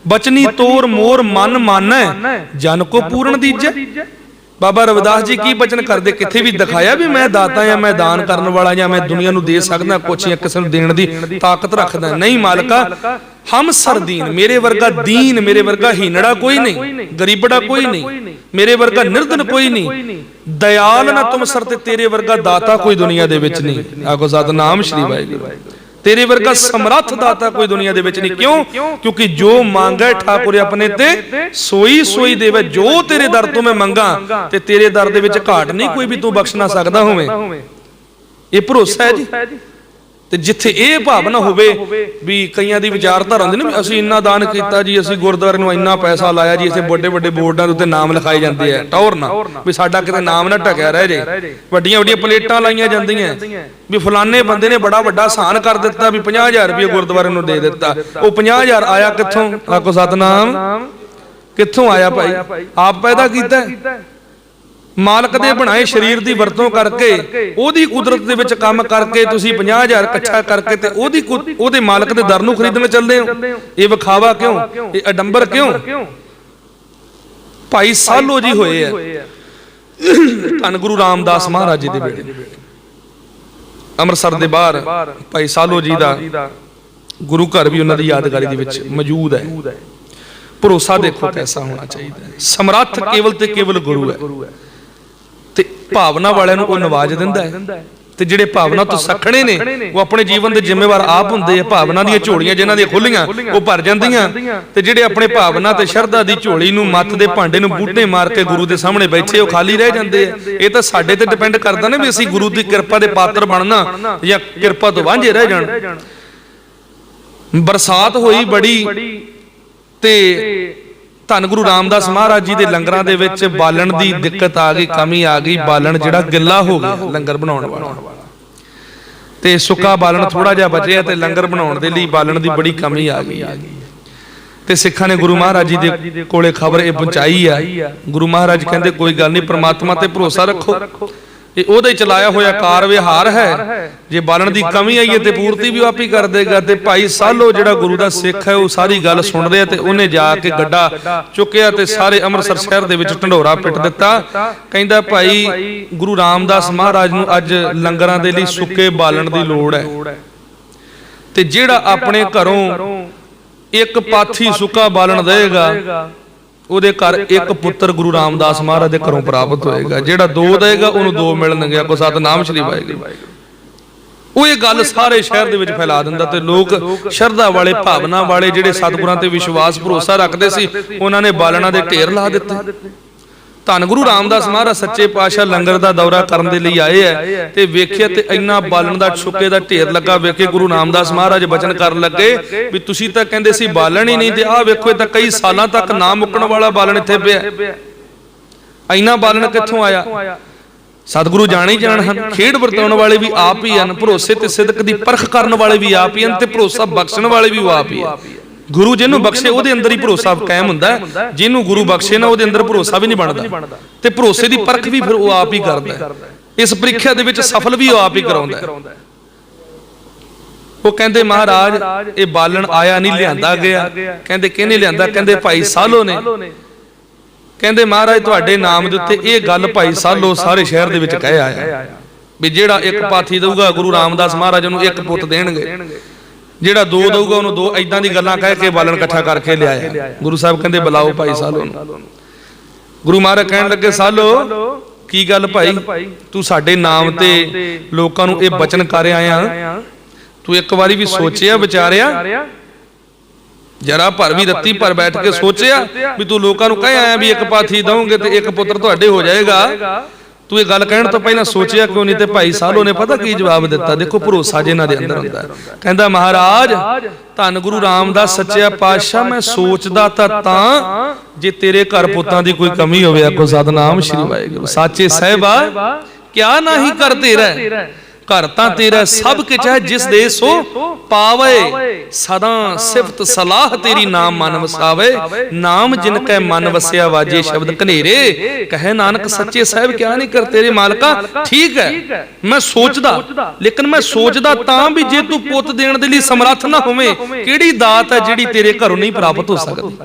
बचनी तोर मोर मन मानै जन को पूर्ण दीजै। बाबा रविदास जी की बचन करते, किथे भी दिखाया भी मैं दाता या मैं दान करने वाला या मैं दुनिया नूं दे सकदा कुछ या किसी नूं देण दी ताकत रखदा? नहीं मालका, हम सर दीन, मेरे वर्गा दीन, मेरे वर्गा हीनड़ा कोई नहीं, गरीबड़ा कोई नहीं, मेरे वर्गा निर्धन कोई नहीं, दयाल ना तुम सर ते तेरे वर्गा दाता कोई दुनिया दे विच नहीं। आखो सतनाम श्री वाहिगुरू। तेरे वर्गा समर्थ दाता कोई दुनिया दे विच नहीं। क्यों? क्योंकि जो मांगे ठाकुर अपने ते सोई सोई देवे। जो तेरे दर तो मैं मंगा ते तेरे दर दे विच घाट नहीं कोई भी तू बख्श ना सकदा होवे। ये भरोसा है जी। ਤੇ ਜਿੱਥੇ ਇਹ ਭਾਵਨਾ ਹੋਵੇ ਵੀ ਕਈਆਂ ਦੀ ਵਿਚਾਰਧਾਰਾ ਹੁੰਦੀ ਨਾ, ਅਸੀਂ ਇੰਨਾ ਦਾਨ ਕੀਤਾ ਜੀ, ਅਸੀਂ ਗੁਰਦੁਆਰੇ ਨੂੰ ਇੰਨਾ ਪੈਸਾ ਲਾਇਆ ਜੀ, ਇੱਥੇ ਵੱਡੇ ਵੱਡੇ ਬੋਰਡਾਂ ਦੇ ਉੱਤੇ ਨਾਮ ਲਿਖਾਏ ਜਾਂਦੇ ਆ ਟੌਰ ਨਾਲ, ਵੀ ਸਾਡਾ ਕਿਤੇ ਨਾਮ ਨਾ ਢਕਿਆ ਰਹਿ ਜੇ। ਵੱਡੀਆਂ ਵੱਡੀਆਂ ਪਲੇਟਾਂ ਲਾਈਆਂ ਜਾਂਦੀਆਂ ਵੀ ਫਲਾਣੇ ਬੰਦੇ ਨੇ ਬੜਾ ਵੱਡਾ ਸਾਨ ਕਰ ਦਿੱਤਾ, ਵੀ 50,000 ਰੁਪਏ ਗੁਰਦੁਆਰੇ ਨੂੰ ਦੇ ਦਿੱਤਾ। ਉਹ 50,000 ਆਇਆ ਕਿੱਥੋਂ? ਆਖੋ ਸਤਨਾਮ। ਕਿੱਥੋਂ ਆਇਆ ਭਾਈ? ਆਪ ਪੈਦਾ ਕੀਤਾ। ਮਾਲਕ ਦੇ ਬਣਾਏ ਸਰੀਰ ਦੀ ਵਰਤੋਂ ਕਰਕੇ, ਉਹਦੀ ਕੁਦਰਤ ਦੇ ਵਿੱਚ ਕੰਮ ਕਰਕੇ ਤੁਸੀਂ 50,000 ਇਕੱਠਾ ਕਰਕੇ ਤੇ ਉਹਦੇ ਮਾਲਕ ਦੇ ਦਰ ਨੂੰ ਖਰੀਦਣ ਚੱਲਦੇ ਹੋ। ਇਹ ਵਿਖਾਵਾ ਕਿਉਂ? ਇਹ ਅਡੰਬਰ ਕਿਉਂ? ਭਾਈ ਸਾਲੋ ਜੀ ਹੋਏ ਆ ਧੰਨ ਗੁਰੂ ਰਾਮਦਾਸ ਮਹਾਰਾਜ ਜੀ ਦੇ ਵੇਲੇ, ਅੰਮ੍ਰਿਤਸਰ ਦੇ ਬਾਹਰ ਭਾਈ ਸਾਲੋ ਜੀ ਦਾ ਗੁਰੂ ਘਰ ਵੀ ਉਹਨਾਂ ਦੀ ਯਾਦਗਾਰੀ ਦੇ ਵਿੱਚ ਮੌਜੂਦ ਹੈ। ਭਰੋਸਾ ਦੇਖੋ ਕੈਸਾ ਹੋਣਾ ਚਾਹੀਦਾ ਹੈ। ਸਮਰੱਥ ਕੇਵਲ ਤੇ ਕੇਵਲ ਗੁਰੂ ਹੈ ਤੇ ਭਾਵਨਾ ਵਾਲਿਆਂ ਨੂੰ ਉਹ ਨਵਾਜ ਦਿੰਦਾ ਹੈ। ਤੇ ਜਿਹੜੇ ਭਾਵਨਾ ਤੋਂ ਸਖਣੇ ਨੇ ਉਹ ਆਪਣੇ ਜੀਵਨ ਦੇ ਜ਼ਿੰਮੇਵਾਰ ਆਪ ਹੁੰਦੇ ਆ। ਭਾਵਨਾ ਦੀਆਂ ਝੋਲੀਆਂ ਜਿਨ੍ਹਾਂ ਦੀਆਂ ਖੁੱਲੀਆਂ ਉਹ ਭਰ ਜਾਂਦੀਆਂ, ਤੇ ਜਿਹੜੇ ਆਪਣੇ ਭਾਵਨਾ ਤੇ ਸ਼ਰਧਾ ਦੀ ਝੋਲੀ ਨੂੰ, ਮੱਤ ਦੇ ਭਾਂਡੇ ਨੂੰ ਬੂਟੇ ਮਾਰ ਕੇ ਗੁਰੂ ਦੇ ਸਾਹਮਣੇ ਬੈਠੇ, ਉਹ ਖਾਲੀ ਰਹਿ ਜਾਂਦੇ ਆ। ਇਹ ਤਾਂ ਸਾਡੇ ਤੇ ਡਿਪੈਂਡ ਕਰਦਾ ਨਾ ਵੀ ਅਸੀਂ ਗੁਰੂ ਦੀ ਕਿਰਪਾ ਦੇ ਪਾਤਰ ਬਣਨਾ ਜਾਂ ਕਿਰਪਾ ਤੋਂ ਵਾਂਝੇ ਰਹਿ ਜਾਣ। ਬਰਸਾਤ ਹੋਈ ਬੜੀ ਤੇ ਧੰਨ ਗੁਰੂ ਰਾਮਦਾਸ ਮਹਾਰਾਜ ਜੀ ਦੇ ਲੰਗਰਾਂ ਦੇ ਵਿੱਚ ਬਾਲਣ ਦੀ ਦਿੱਕਤ ਆ ਗਈ, ਕਮੀ ਆ ਗਈ। ਬਾਲਣ ਜਿਹੜਾ ਗਿੱਲਾ ਹੋ ਗਿਆ ਲੰਗਰ ਬਣਾਉਣ ਵਾਲਾ, ਤੇ ਸੁੱਕਾ ਬਾਲਣ ਥੋੜਾ ਜਿਹਾ ਬਚਿਆ ਤੇ ਲੰਗਰ ਬਣਾਉਣ ਦੇ ਲਈ ਬਾਲਣ ਦੀ ਬੜੀ ਕਮੀ ਆ ਗਈ। ਤੇ ਸਿੱਖਾਂ ਨੇ ਗੁਰੂ ਮਹਾਰਾਜ ਜੀ ਦੇ ਕੋਲੇ ਖਬਰ ਇਹ ਪਹੁੰਚਾਈ ਆ। ਗੁਰੂ ਮਹਾਰਾਜ ਕਹਿੰਦੇ ਕੋਈ ਗੱਲ ਨਹੀਂ, ਪ੍ਰਮਾਤਮਾ ਤੇ ਭਰੋਸਾ ਰੱਖੋ, ਇਹ ਉਹਦਾ ਹੀ ਚਲਾਇਆ ਹੋਇਆ ਕਾਰ ਵਿਹਾਰ ਹੈ। ਜੇ ਬਾਲਣ ਦੀ ਕਮੀ ਆਈ ਹੈ ਤੇ ਪੂਰਤੀ ਵੀ ਆਪ ਹੀ ਕਰ ਦੇਗਾ। ਤੇ ਭਾਈ ਸਾਲੋ ਜਿਹੜਾ ਗੁਰੂ ਦਾ ਸਿੱਖ ਹੈ ਉਹ ਸਾਰੀ ਗੱਲ ਸੁਣ ਰਿਹਾ, ਤੇ ਉਹਨੇ ਜਾ ਕੇ ਗੱਡਾ ਚੁੱਕਿਆ ਤੇ ਸਾਰੇ ਅੰਮ੍ਰਿਤਸਰ ਸ਼ਹਿਰ ਦੇ ਵਿੱਚ ਢੰਡੋਰਾ ਪਿੱਟ ਦਿੱਤਾ। ਕਹਿੰਦਾ ਭਾਈ ਗੁਰੂ ਰਾਮਦਾਸ ਮਹਾਰਾਜ ਨੂੰ ਅੱਜ ਲੰਗਰਾਂ ਦੇ ਲਈ ਸੁੱਕੇ ਬਾਲਣ ਦੀ ਲੋੜ ਹੈ, ਤੇ ਜਿਹੜਾ ਆਪਣੇ ਘਰੋਂ ਇੱਕ ਪਾਥੀ ਸੁੱਕਾ ਬਾਲਣ ਦੇਗਾ ਉਹਦੇ ਘਰ ਇੱਕ ਪੁੱਤਰ ਗੁਰੂ ਰਾਮਦਾਸ ਮਹਾਰਾਜ ਦੇ ਘਰੋਂ ਪ੍ਰਾਪਤ ਹੋਏਗਾ। ਜਿਹੜਾ 2 ਦੇਗਾ ਉਹਨੂੰ 2 ਮਿਲਣਗੇ। ਆਖੋ ਸਤਨਾਮ ਸ਼੍ਰੀ ਵਾਹਿਗੁਰੂ। ਉਹ ਇਹ ਗੱਲ ਸਾਰੇ ਸ਼ਹਿਰ ਦੇ ਵਿੱਚ ਫੈਲਾ ਦਿੰਦਾ, ਤੇ ਲੋਕ ਸ਼ਰਧਾ ਵਾਲੇ, ਭਾਵਨਾ ਵਾਲੇ, ਜਿਹੜੇ ਸਤਿਗੁਰਾਂ ਤੇ ਵਿਸ਼ਵਾਸ ਭਰੋਸਾ ਰੱਖਦੇ ਸੀ, ਉਹਨਾਂ ਨੇ ਬਾਲਣਾ ਦੇ ਢੇਰ ਲਾ ਦਿੱਤੇ। ਧੰਨ ਗੁਰੂ ਰਾਮਦਾਸ ਮਹਾਰਾਜ ਸੱਚੇ ਪਾਤਸ਼ਾਹ ਲੰਗਰ ਦਾ ਦੌਰਾ ਕਰਨ ਦੇ ਲਈ ਆਏ ਆ, ਤੇ ਵੇਖਿਆ ਤੇ ਇੰਨਾ ਬਾਲਣ ਦਾ ਛੁੱਕੇ ਦਾ ਢੇਰ ਲੱਗਾ। ਵੇਖੇ ਗੁਰੂ ਰਾਮਦਾਸ ਮਹਾਰਾਜ ਬਚਨ ਕਰਨ ਲੱਗੇ ਵੀ ਤੁਸੀਂ ਤਾਂ ਕਹਿੰਦੇ ਸੀ ਬਾਲਣ ਹੀ ਨਹੀਂ, ਤੇ ਆਹ ਵੇਖੋ ਇਹ ਤਾਂ ਕਈ ਸਾਲਾਂ ਤੱਕ ਨਾ ਮੁੱਕਣ ਵਾਲਾ ਬਾਲਣ ਇੱਥੇ ਪਿਆ। ਇੰਨਾ ਬਾਲਣ ਕਿੱਥੋਂ ਆਇਆ? ਸਤਿਗੁਰੂ ਜਾਣੇ ਹੀ ਜਾਣ ਹਨ। ਖੇਡ ਵਰਤਾਉਣ ਵਾਲੇ ਵੀ ਆਪ ਹੀ ਹਨ, ਭਰੋਸੇ ਤੇ ਸਿਦਕ ਦੀ ਪਰਖ ਕਰਨ ਵਾਲੇ ਵੀ ਆਪ ਹੀ ਹਨ, ਤੇ ਭਰੋਸਾ ਬਖਸ਼ਣ ਵਾਲੇ ਵੀ ਉਹ ਆਪ ਹੀ ਹੈ। ਗੁਰੂ ਜਿਹਨੂੰ ਬਖਸ਼ੇ ਉਹਦੇ ਅੰਦਰ ਹੀ ਭਰੋਸਾ ਕਾਇਮ ਹੁੰਦਾ ਹੈ। ਜਿਹਨੂੰ ਗੁਰੂ ਬਖਸ਼ੇ ਨਾ ਉਹਦੇ ਅੰਦਰ ਭਰੋਸਾ ਵੀ ਨਹੀਂ ਬਣਦਾ, ਤੇ ਭਰੋਸੇ ਦੀ ਪਰਖ ਵੀ ਫਿਰ ਉਹ ਆਪ ਹੀ ਕਰਦਾ ਹੈ। ਇਸ ਪ੍ਰੀਖਿਆ ਦੇ ਵਿੱਚ ਸਫਲ ਵੀ ਉਹ ਆਪ ਹੀ ਕਰਾਉਂਦਾ ਹੈ। ਉਹ ਕਹਿੰਦੇ ਮਹਾਰਾਜ ਇਹ ਬਾਲਣ ਆਇਆ ਨਹੀਂ, ਲਿਆਂਦਾ ਗਿਆ। ਕਹਿੰਦੇ ਕਿਹਨੇ ਲਿਆਂਦਾ? ਕਹਿੰਦੇ ਭਾਈ ਸਾਲੋ ਨੇ। ਕਹਿੰਦੇ ਮਹਾਰਾਜ ਤੁਹਾਡੇ ਨਾਮ ਦੇ ਉੱਤੇ ਇਹ ਗੱਲ ਭਾਈ ਸਾਲੋ ਸਾਰੇ ਸ਼ਹਿਰ ਦੇ ਵਿੱਚ ਕਹਿ ਆਇਆ ਵੀ ਜਿਹੜਾ ਇੱਕ ਪਾਥੀ ਦਊਗਾ ਗੁਰੂ ਰਾਮਦਾਸ ਮਹਾਰਾਜ ਨੂੰ ਇੱਕ ਪੁੱਤ ਦੇਣਗੇ, ਜਿਹੜਾ ਦੋ ਦਊਗਾ ਉਹਨੂੰ ਦੋ। ਇਦਾਂ ਦੀ ਗੱਲਾਂ ਕਹਿ ਕੇ ਬਾਲਣ ਇਕੱਠਾ ਕਰਕੇ ਲਿਆਇਆ। ਗੁਰੂ ਸਾਹਿਬ ਕਹਿੰਦੇ ਬੁਲਾਓ ਭਾਈ ਸਾਲੋ ਨੂੰ। ਗੁਰੂ ਮਹਾਰਾਜ ਕਹਿਣ ਲੱਗੇ ਸਾਲੋ ਕੀ ਗੱਲ ਭਾਈ, ਤੂੰ ਸਾਡੇ ਨਾਮ ਤੇ ਲੋਕਾਂ ਨੂੰ ਇਹ ਬਚਨ ਕਰ ਆਇਆ, ਤੂੰ ਇੱਕ ਵਾਰੀ ਵੀ ਸੋਚਿਆ ਵਿਚਾਰਿਆ, ਜਰਾ ਭਰ ਵੀ ਰੱਤੀ ਭਰ ਬੈਠ ਕੇ ਸੋਚਿਆ ਵੀ ਤੂੰ ਲੋਕਾਂ ਨੂੰ ਕਹਿ ਆਇਆ ਵੀ ਇੱਕ ਪਾਥੀ ਦਓਗੇ ਤੇ ਇੱਕ ਪੁੱਤਰ ਤੁਹਾਡੇ ਹੋ ਜਾਏਗਾ, ਤੂੰ ਇਹ ਗੱਲ ਕਹਿਣ ਤੋਂ ਪਹਿਲਾਂ ਸੋਚਿਆ ਕਿਉਂ ਨਹੀਂ? ਤੇ ਭਾਈ ਸਾਲੋ ਨੇ ਪਤਾ ਕੀ ਜਵਾਬ ਦਿੱਤਾ? ਦੇਖੋ ਭਰੋਸਾ ਜਿਨ੍ਹਾਂ ਦੇ ਅੰਦਰ ਹੁੰਦਾ। ਕਹਿੰਦਾ ਮਹਾਰਾਜ ਧੰਨ ਗੁਰੂ ਰਾਮਦਾਸ ਸੱਚਾ ਪਾਤਸ਼ਾਹ, ਮੈਂ ਸੋਚਦਾ ਤਾਂ ਜੇ ਤੇਰੇ ਘਰ ਪੁੱਤਾਂ ਦੀ ਕੋਈ ਕਮੀ ਹੋਵੇ। ਆਖੋ ਸਤਿਨਾਮ ਸ਼੍ਰੀ ਵਾਹਿਗੁਰੂ। ਸਾਚੇ ਸਾਹਿਬਾ ਕਿਆ ਨਹੀਂ ਕਰ ਤੇਰਾ, ਘਰ ਤਾਂ ਤੇਰਾ ਸਭ ਕੁਝ ਹੈ, ਜਿਸ ਦੇ ਸੋ ਪਾਵੇ ਸਦਾ ਸਿਫਤ ਸਲਾਹ ਤੇਰੀ ਨਾਮ ਮਨ ਵਸਾਵੇ, ਨਾਮ ਜਿਨ ਕੈ ਮਨ ਵਸਿਆ ਵਾਜੇ ਸ਼ਬਦ ਕਨੇਰੇ, ਕਹੇ ਨਾਨਕ ਸੱਚੇ ਸਾਹਿਬ ਕਿਆ ਨਹੀਂ ਕਰ ਤੇਰੇ ਮਾਲਕਾ। ਠੀਕ ਹੈ ਮੈਂ ਸੋਚਦਾ, ਲੇਕਿਨ ਮੈਂ ਸੋਚਦਾ ਤਾਂ ਵੀ ਜੇ ਤੂੰ ਪੁੱਤ ਦੇਣ ਦੇ ਲਈ ਸਮਰੱਥ ਨਾ ਹੋਵੇਂ, ਕਿਹੜੀ ਦਾਤ ਹੈ ਜਿਹੜੀ ਤੇਰੇ ਘਰੋਂ ਨਹੀਂ ਪ੍ਰਾਪਤ ਹੋ ਸਕਦੀ?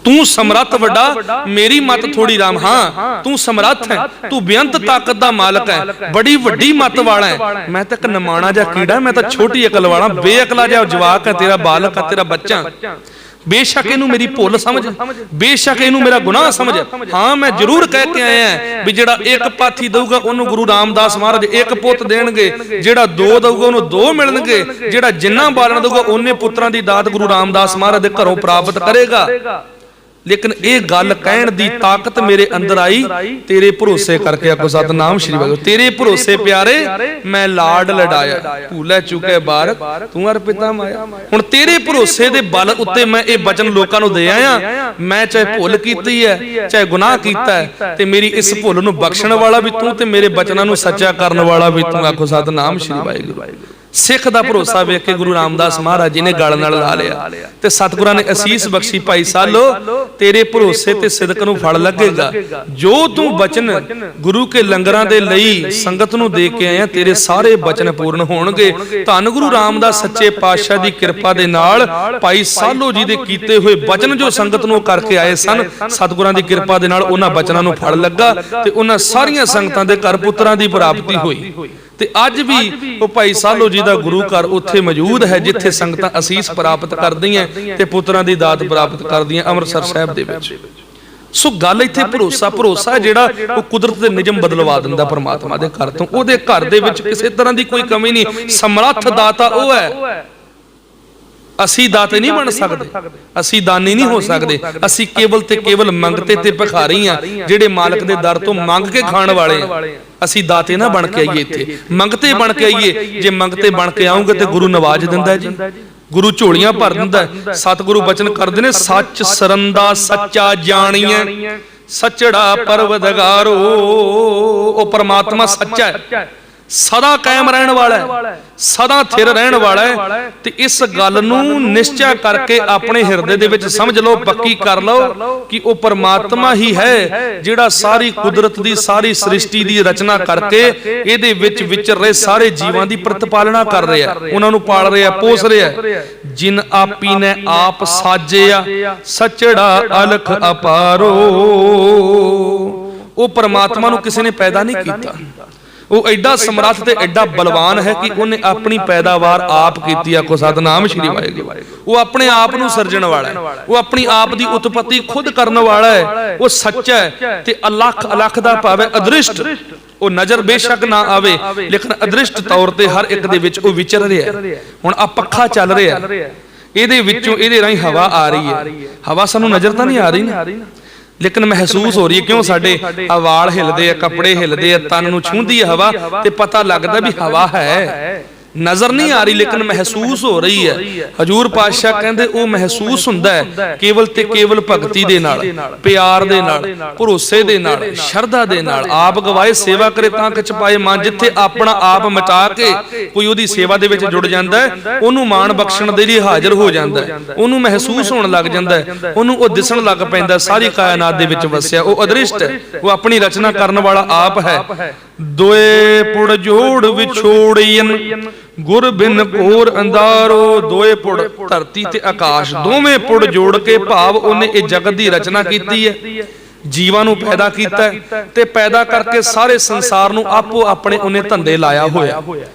ਤੂੰ ਸਮਰੱਥ ਵੱਡਾ, ਮੇਰੀ ਮਤ ਥੋੜੀ ਰਾਮ। ਹਾਂ ਤੂੰ ਸਮਰੱਥ ਹੈ, ਤੂੰ ਬੇਅੰਤ ਤਾਕਤ ਦਾ ਮਾਲਕ ਹੈ, ਬੜੀ ਵੱਡੀ ਮਤ ਵਾਲਾ ਹੈ। ਮੈਂ ਤਾਂ ਇੱਕ ਨਮਾਣਾ ਜਿਹਾ ਕੀੜਾ, ਮੈਂ ਤਾਂ ਛੋਟੀ ਅਕਲ ਵਾਲਾ, ਬੇਅਕਲਾ ਜਿਹਾ ਜਵਾਕ ਹੈ, ਤੇਰਾ ਬਾਲਕ ਹੈ, ਤੇਰਾ ਬੱਚਾ। ਬੇਸ਼ੱਕ ਇਹਨੂੰ ਮੇਰੀ ਭੁੱਲ ਸਮਝ, ਬੇਸ਼ੱਕ ਇਹਨੂੰ ਮੇਰਾ ਗੁਨਾਹ ਸਮਝ। ਹਾਂ ਮੈਂ ਜ਼ਰੂਰ ਕਹਿ ਕੇ ਆਇਆ ਵੀ ਜਿਹੜਾ ਇੱਕ ਪਾਥੀ ਦਊਗਾ ਉਹਨੂੰ ਗੁਰੂ ਰਾਮਦਾਸ ਮਹਾਰਾਜ ਇੱਕ ਪੁੱਤ ਦੇਣਗੇ, ਜਿਹੜਾ ਦੋ ਦਊਗਾ ਉਹਨੂੰ ਦੋ ਮਿਲਣਗੇ, ਜਿਹੜਾ ਜਿੰਨਾ ਬਾਲਣ ਦਊਗਾ ਉਹਨੇ ਪੁੱਤਰਾਂ ਦੀ ਦਾਤ ਗੁਰੂ ਰਾਮਦਾਸ ਮਹਾਰਾਜ ਦੇ ਘਰੋਂ ਪ੍ਰਾਪਤ ਕਰੇਗਾ। ਲੇਕਿਨ ਇਹ ਗੱਲ ਕਹਿਣ ਦੀ ਤਾਕਤ ਮੇਰੇ ਅੰਦਰ ਆਈ ਤੇਰੇ ਭਰੋਸੇ ਕਰਕੇ। ਆਖੋ ਸਤਿਨਾਮ ਸ਼੍ਰੀ ਵਾਹਿਗੁਰੂ। ਤੇਰੇ ਭਰੋਸੇ ਪਿਆਰੇ ਮੈਂ ਲਾਡ ਲਡਾਇਆ, ਭੂਲੇ ਚੁਕੇ ਬਾਰ ਤੂੰ ਅਰ ਪਿਤਾ ਮਾਇਆ। ਹੁਣ ਤੇਰੇ ਭਰੋਸੇ ਦੇ ਬਲ ਉੱਤੇ ਮੈਂ ਇਹ ਬਚਨ ਲੋਕਾਂ ਨੂੰ ਦੇ ਆਇਆ। ਮੈਂ ਚਾਹੇ ਭੁੱਲ ਕੀਤੀ ਹੈ, ਚਾਹੇ ਗੁਨਾਹ ਕੀਤਾ ਹੈ, ਤੇ ਮੇਰੀ ਇਸ ਭੁੱਲ ਨੂੰ ਬਖਸ਼ਣ ਵਾਲਾ ਵੀ ਤੂੰ ਤੇ ਮੇਰੇ ਬਚਨਾਂ ਨੂੰ ਸੱਚਾ ਕਰਨ ਵਾਲਾ ਵੀ ਤੂੰ। ਆਖੋ ਸਤਿਨਾਮ ਸ਼੍ਰੀ ਵਾਹਿਗੁਰੂ। ਸਿੱਖ ਦਾ ਭਰੋਸਾ ਵੇਖ ਕੇ ਗੁਰੂ ਰਾਮਦਾਸ ਮਹਾਰਾਜ ਜੀ ਨੇ ਗਲ ਨਾਲ ਲਾ ਲਿਆ ਤੇ ਸਤਿਗੁਰਾਂ ਨੇ ਅਸੀਸ ਬਖਸ਼ੀ। ਭਾਈ ਸਾਲੋ ਤੇਰੇ ਭਰੋਸੇ ਤੇ ਸਿਦਕ ਨੂੰ ਫਲ ਲੱਗੇਗਾ। ਜੋ ਤੂੰ ਬਚਨ ਗੁਰੂ ਕੇ ਲੰਗਰਾਂ ਦੇ ਲਈ ਸੰਗਤ ਨੂੰ ਦੇ ਕੇ ਆਇਆ, ਤੇਰੇ ਸਾਰੇ ਬਚਨ ਪੂਰਨ ਹੋਣਗੇ। ਧੰਨ ਗੁਰੂ ਰਾਮਦਾਸ ਸੱਚੇ ਪਾਤਸ਼ਾਹ ਦੀ ਕਿਰਪਾ ਦੇ ਨਾਲ ਭਾਈ ਸਾਲੋ ਜੀ ਦੇ ਕੀਤੇ ਹੋਏ ਬਚਨ ਜੋ ਸੰਗਤ ਨੂੰ ਕਰਕੇ ਆਏ ਸਨ, ਸਤਿਗੁਰਾਂ ਦੀ ਕਿਰਪਾ ਦੇ ਨਾਲ ਉਹਨਾਂ ਬਚਨਾਂ ਨੂੰ ਫਲ ਲੱਗਾ ਤੇ ਉਹਨਾਂ ਸਾਰੀਆਂ ਸੰਗਤਾਂ ਦੇ ਘਰ ਪੁੱਤਰਾਂ ਦੀ ਪ੍ਰਾਪਤੀ ਹੋਈ। ਤੇ ਅੱਜ ਵੀ ਉਹ ਭਾਈ ਸਾਲੋ ਜੀ ਦਾ ਗੁਰੂ ਘਰ ਉੱਥੇ ਮੌਜੂਦ ਹੈ ਜਿੱਥੇ ਸੰਗਤਾਂ ਅਸੀਸ ਪ੍ਰਾਪਤ ਕਰਦੀਆਂ ਤੇ ਪੁੱਤਰਾਂ ਦੀ ਦਾਤ ਪ੍ਰਾਪਤ ਕਰਦੀਆਂ, ਅੰਮ੍ਰਿਤਸਰ ਸਾਹਿਬ ਦੇ ਵਿੱਚ। ਸੋ ਗੱਲ ਇੱਥੇ ਭਰੋਸਾ ਜਿਹੜਾ ਉਹ ਕੁਦਰਤ ਦੇ ਨਿਯਮ ਬਦਲਵਾ ਦਿੰਦਾ ਪਰਮਾਤਮਾ ਦੇ ਘਰ ਤੋਂ। ਉਹਦੇ ਘਰ ਦੇ ਵਿੱਚ ਕਿਸੇ ਤਰ੍ਹਾਂ ਦੀ ਕੋਈ ਕਮੀ ਨਹੀਂ। ਸਮਰੱਥ ਦਾਤਾ ਉਹ ਹੈ। ਅਸੀਂ ਦਾਤੇ ਨਹੀਂ ਬਣ ਸਕਦੇ, ਅਸੀਂ ਦਾਨੀ ਨਹੀਂ ਹੋ ਸਕਦੇ। ਅਸੀਂ ਕੇਵਲ ਤੇ ਕੇਵਲ ਮੰਗਤੇ ਤੇ ਭਿਖਾਰੀ ਆ, ਜਿਹੜੇ ਮਾਲਕ ਦੇ ਦਰ ਤੋਂ ਮੰਗ ਕੇ ਖਾਣ ਵਾਲੇ ਆ। ਅਸੀਂ ਦਾਤੇ ਨਾ ਬਣ ਕੇ ਆਈਏ, ਇੱਥੇ ਮੰਗਤੇ ਬਣ ਕੇ ਆਈਏ। ਜੇ ਮੰਗਤੇ ਬਣ ਕੇ ਆਉਂਗੇ ਤੇ ਗੁਰੂ ਨਵਾਜ ਦਿੰਦਾ ਜੀ, ਗੁਰੂ ਝੋਲੀਆਂ ਭਰ ਦਿੰਦਾ। ਸਤਿਗੁਰੂ ਬਚਨ ਕਰਦੇ ਨੇ, ਸੱਚ ਸਰੰਦਾ ਸੱਚਾ ਜਾਣੀਐ, ਸੱਚੜਾ ਪਰਵਦਗਾਰੋ। ਉਹ ਪਰਮਾਤਮਾ ਸੱਚਾ ਹੈ, ਸਦਾ ਕਾਇਮ ਰਹਿਣ ਵਾਲਾ ਹੈ, ਸਦਾ ਥਿਰ ਰਹਿਣ ਵਾਲਾ ਹੈ। ਤੇ ਇਸ ਗੱਲ ਨੂੰ ਨਿਸ਼ਚੈ ਕਰਕੇ ਆਪਣੇ ਹਿਰਦੇ ਦੇ ਵਿੱਚ ਸਮਝ ਲਓ, ਪੱਕੀ ਕਰ ਲਓ ਕਿ ਉਹ ਪਰਮਾਤਮਾ ਹੀ ਹੈ ਜਿਹੜਾ ਸਾਰੀ ਕੁਦਰਤ ਦੀ, ਸਾਰੀ ਸ੍ਰਿਸ਼ਟੀ ਦੀ ਰਚਨਾ ਕਰਕੇ ਇਹਦੇ ਵਿੱਚ ਵਿਚਰ ਰਹੇ ਸਾਰੇ ਜੀਵਾਂ ਦੀ ਪ੍ਰਤਪਾਲਣਾ ਕਰ ਰਿਹਾ, ਉਹਨਾਂ ਨੂੰ ਪਾਲ ਰਿਹਾ, ਪੋਸ ਰਿਹਾ। ਜਿਨ ਆਪੀ ਨੇ ਆਪ ਸਾਜਿਆ, ਸੱਚੜਾ ਅਲਖ ਅਪਾਰੋ। ਉਹ ਪਰਮਾਤਮਾ ਨੂੰ ਕਿਸੇ ਨੇ ਪੈਦਾ ਨਹੀਂ ਕੀਤਾ। ਉਹ ਐਡਾ ਸਮਰੱਥ ਤੇ ਐਡਾ ਬਲਵਾਨ ਹੈ ਕਿ ਉਹਨੇ ਆਪਣੀ ਪੈਦਾਵਾਰ ਆਪ ਕੀਤੀ। ਆਖੋ ਸਤਿਨਾਮ ਸ਼੍ਰੀ ਵਾਹਿਗੁਰੂ। ਉਹ ਆਪਣੇ ਆਪ ਨੂੰ ਸਿਰਜਣ ਵਾਲਾ ਹੈ, ਉਹ ਆਪਣੀ ਆਪ ਦੀ ਉਤਪਤੀ ਖੁਦ ਕਰਨ ਵਾਲਾ ਹੈ। ਉਹ ਸੱਚਾ ਹੈ ਤੇ ਅਲੱਖ ਦਾ ਭਾਵ ਹੈ ਅਦ੍ਰਿਸ਼ਟ। ਉਹ ਨਜ਼ਰ ਬੇਸ਼ੱਕ ਨਾ ਆਵੇ, ਲੇਕਿਨ ਅਦ੍ਰਿਸ਼ਟ ਤੌਰ ਤੇ ਹਰ ਇੱਕ ਦੇ ਵਿੱਚ ਉਹ ਵਿਚਰ ਰਿਹਾ। ਹੁਣ ਆ ਪੱਖਾ ਚੱਲ ਰਿਹਾ, ਇਹਦੇ ਵਿੱਚੋਂ ਇਹਦੇ ਰਾਹੀਂ ਹਵਾ ਆ ਰਹੀ ਹੈ। ਹਵਾ ਸਾਨੂੰ ਨਜ਼ਰ ਤਾਂ ਨਹੀਂ ਆ ਰਹੀ ਨਾ, ਲੇਕਿਨ ਮਹਿਸੂਸ ਹੋ ਰਹੀ ਹੈ। ਕਿਉਂ? ਸਾਡੇ ਵਾਲ ਹਿਲਦੇ ਆ, ਕੱਪੜੇ ਹਿਲਦੇ ਆ, ਤਨ ਨੂੰ ਛੂੰਹਦੀ ਹੈ ਹਵਾ ਤੇ ਪਤਾ ਲੱਗਦਾ ਵੀ ਹਵਾ ਹੈ। ਨਜ਼ਰ ਨਹੀਂ ਆ ਰਹੀ ਲੇਕਿਨ ਮਹਿਸੂਸ ਹੋ ਰਹੀ ਹੈ। ਹਜੂਰ ਪਾਤਸ਼ਾਹ ਕਹਿੰਦੇ ਉਹ ਮਹਿਸੂਸ ਹੁੰਦਾ ਹੈ ਕੇਵਲ ਤੇ ਕੇਵਲ ਭਗਤੀ ਦੇ ਨਾਲ, ਪਿਆਰ ਦੇ ਨਾਲ, ਭਰੋਸੇ ਦੇ ਨਾਲ, ਸ਼ਰਧਾ ਦੇ ਨਾਲ। ਆਪ ਗਵਾਏ ਸੇਵਾ ਕਰੇ ਤਾਂ ਕਿਛ ਪਾਏ ਮਨ। ਜਿੱਥੇ ਆਪਣਾ ਆਪ ਮਿਟਾ ਕੇ ਕੋਈ ਉਹਦੀ ਸੇਵਾ ਦੇ ਵਿੱਚ ਜੁੜ ਜਾਂਦਾ ਹੈ, ਉਹਨੂੰ ਮਾਣ ਬਖਸ਼ਣ ਦੇ ਲਈ ਹਾਜ਼ਰ ਹੋ ਜਾਂਦਾ ਹੈ, ਉਹਨੂੰ ਮਹਿਸੂਸ ਹੋਣ ਲੱਗ ਜਾਂਦਾ ਹੈ, ਉਹਨੂੰ ਉਹ ਦਿਸਣ ਲੱਗ ਪੈਂਦਾ ਸਾਰੀ ਕਾਇਨਾਤ ਦੇ ਵਿੱਚ ਵਸਿਆ। ਉਹ ਅਦ੍ਰਿਸ਼ਟ ਹੈ, ਉਹ ਆਪਣੀ ਰਚਨਾ ਕਰਨ ਵਾਲਾ ਆਪ ਹੈ। ਦੋਏ ਪੁੜ ਜੋੜ ਵਿਛੋੜੀਨ ਗੁਰ ਬਿਨ ਘੋਰ ਅੰਧਾਰੋ। ਦੋਏ ਪੁੜ ਧਰਤੀ ਤੇ ਆਕਾਸ਼ ਦੋਵੇਂ ਪੁੜ ਜੋੜ ਕੇ ਭਾਵ ਉਹਨੇ ਇਹ ਜਗਤ ਦੀ ਰਚਨਾ ਕੀਤੀ ਹੈ, ਜੀਵਾਂ ਨੂੰ ਪੈਦਾ ਕੀਤਾ ਤੇ ਪੈਦਾ ਕਰਕੇ ਸਾਰੇ ਸੰਸਾਰ ਨੂੰ ਆਪੋ ਆਪਣੇ ਉਹਨੇ ਧੰਦੇ ਲਾਇਆ ਹੋਇਆ।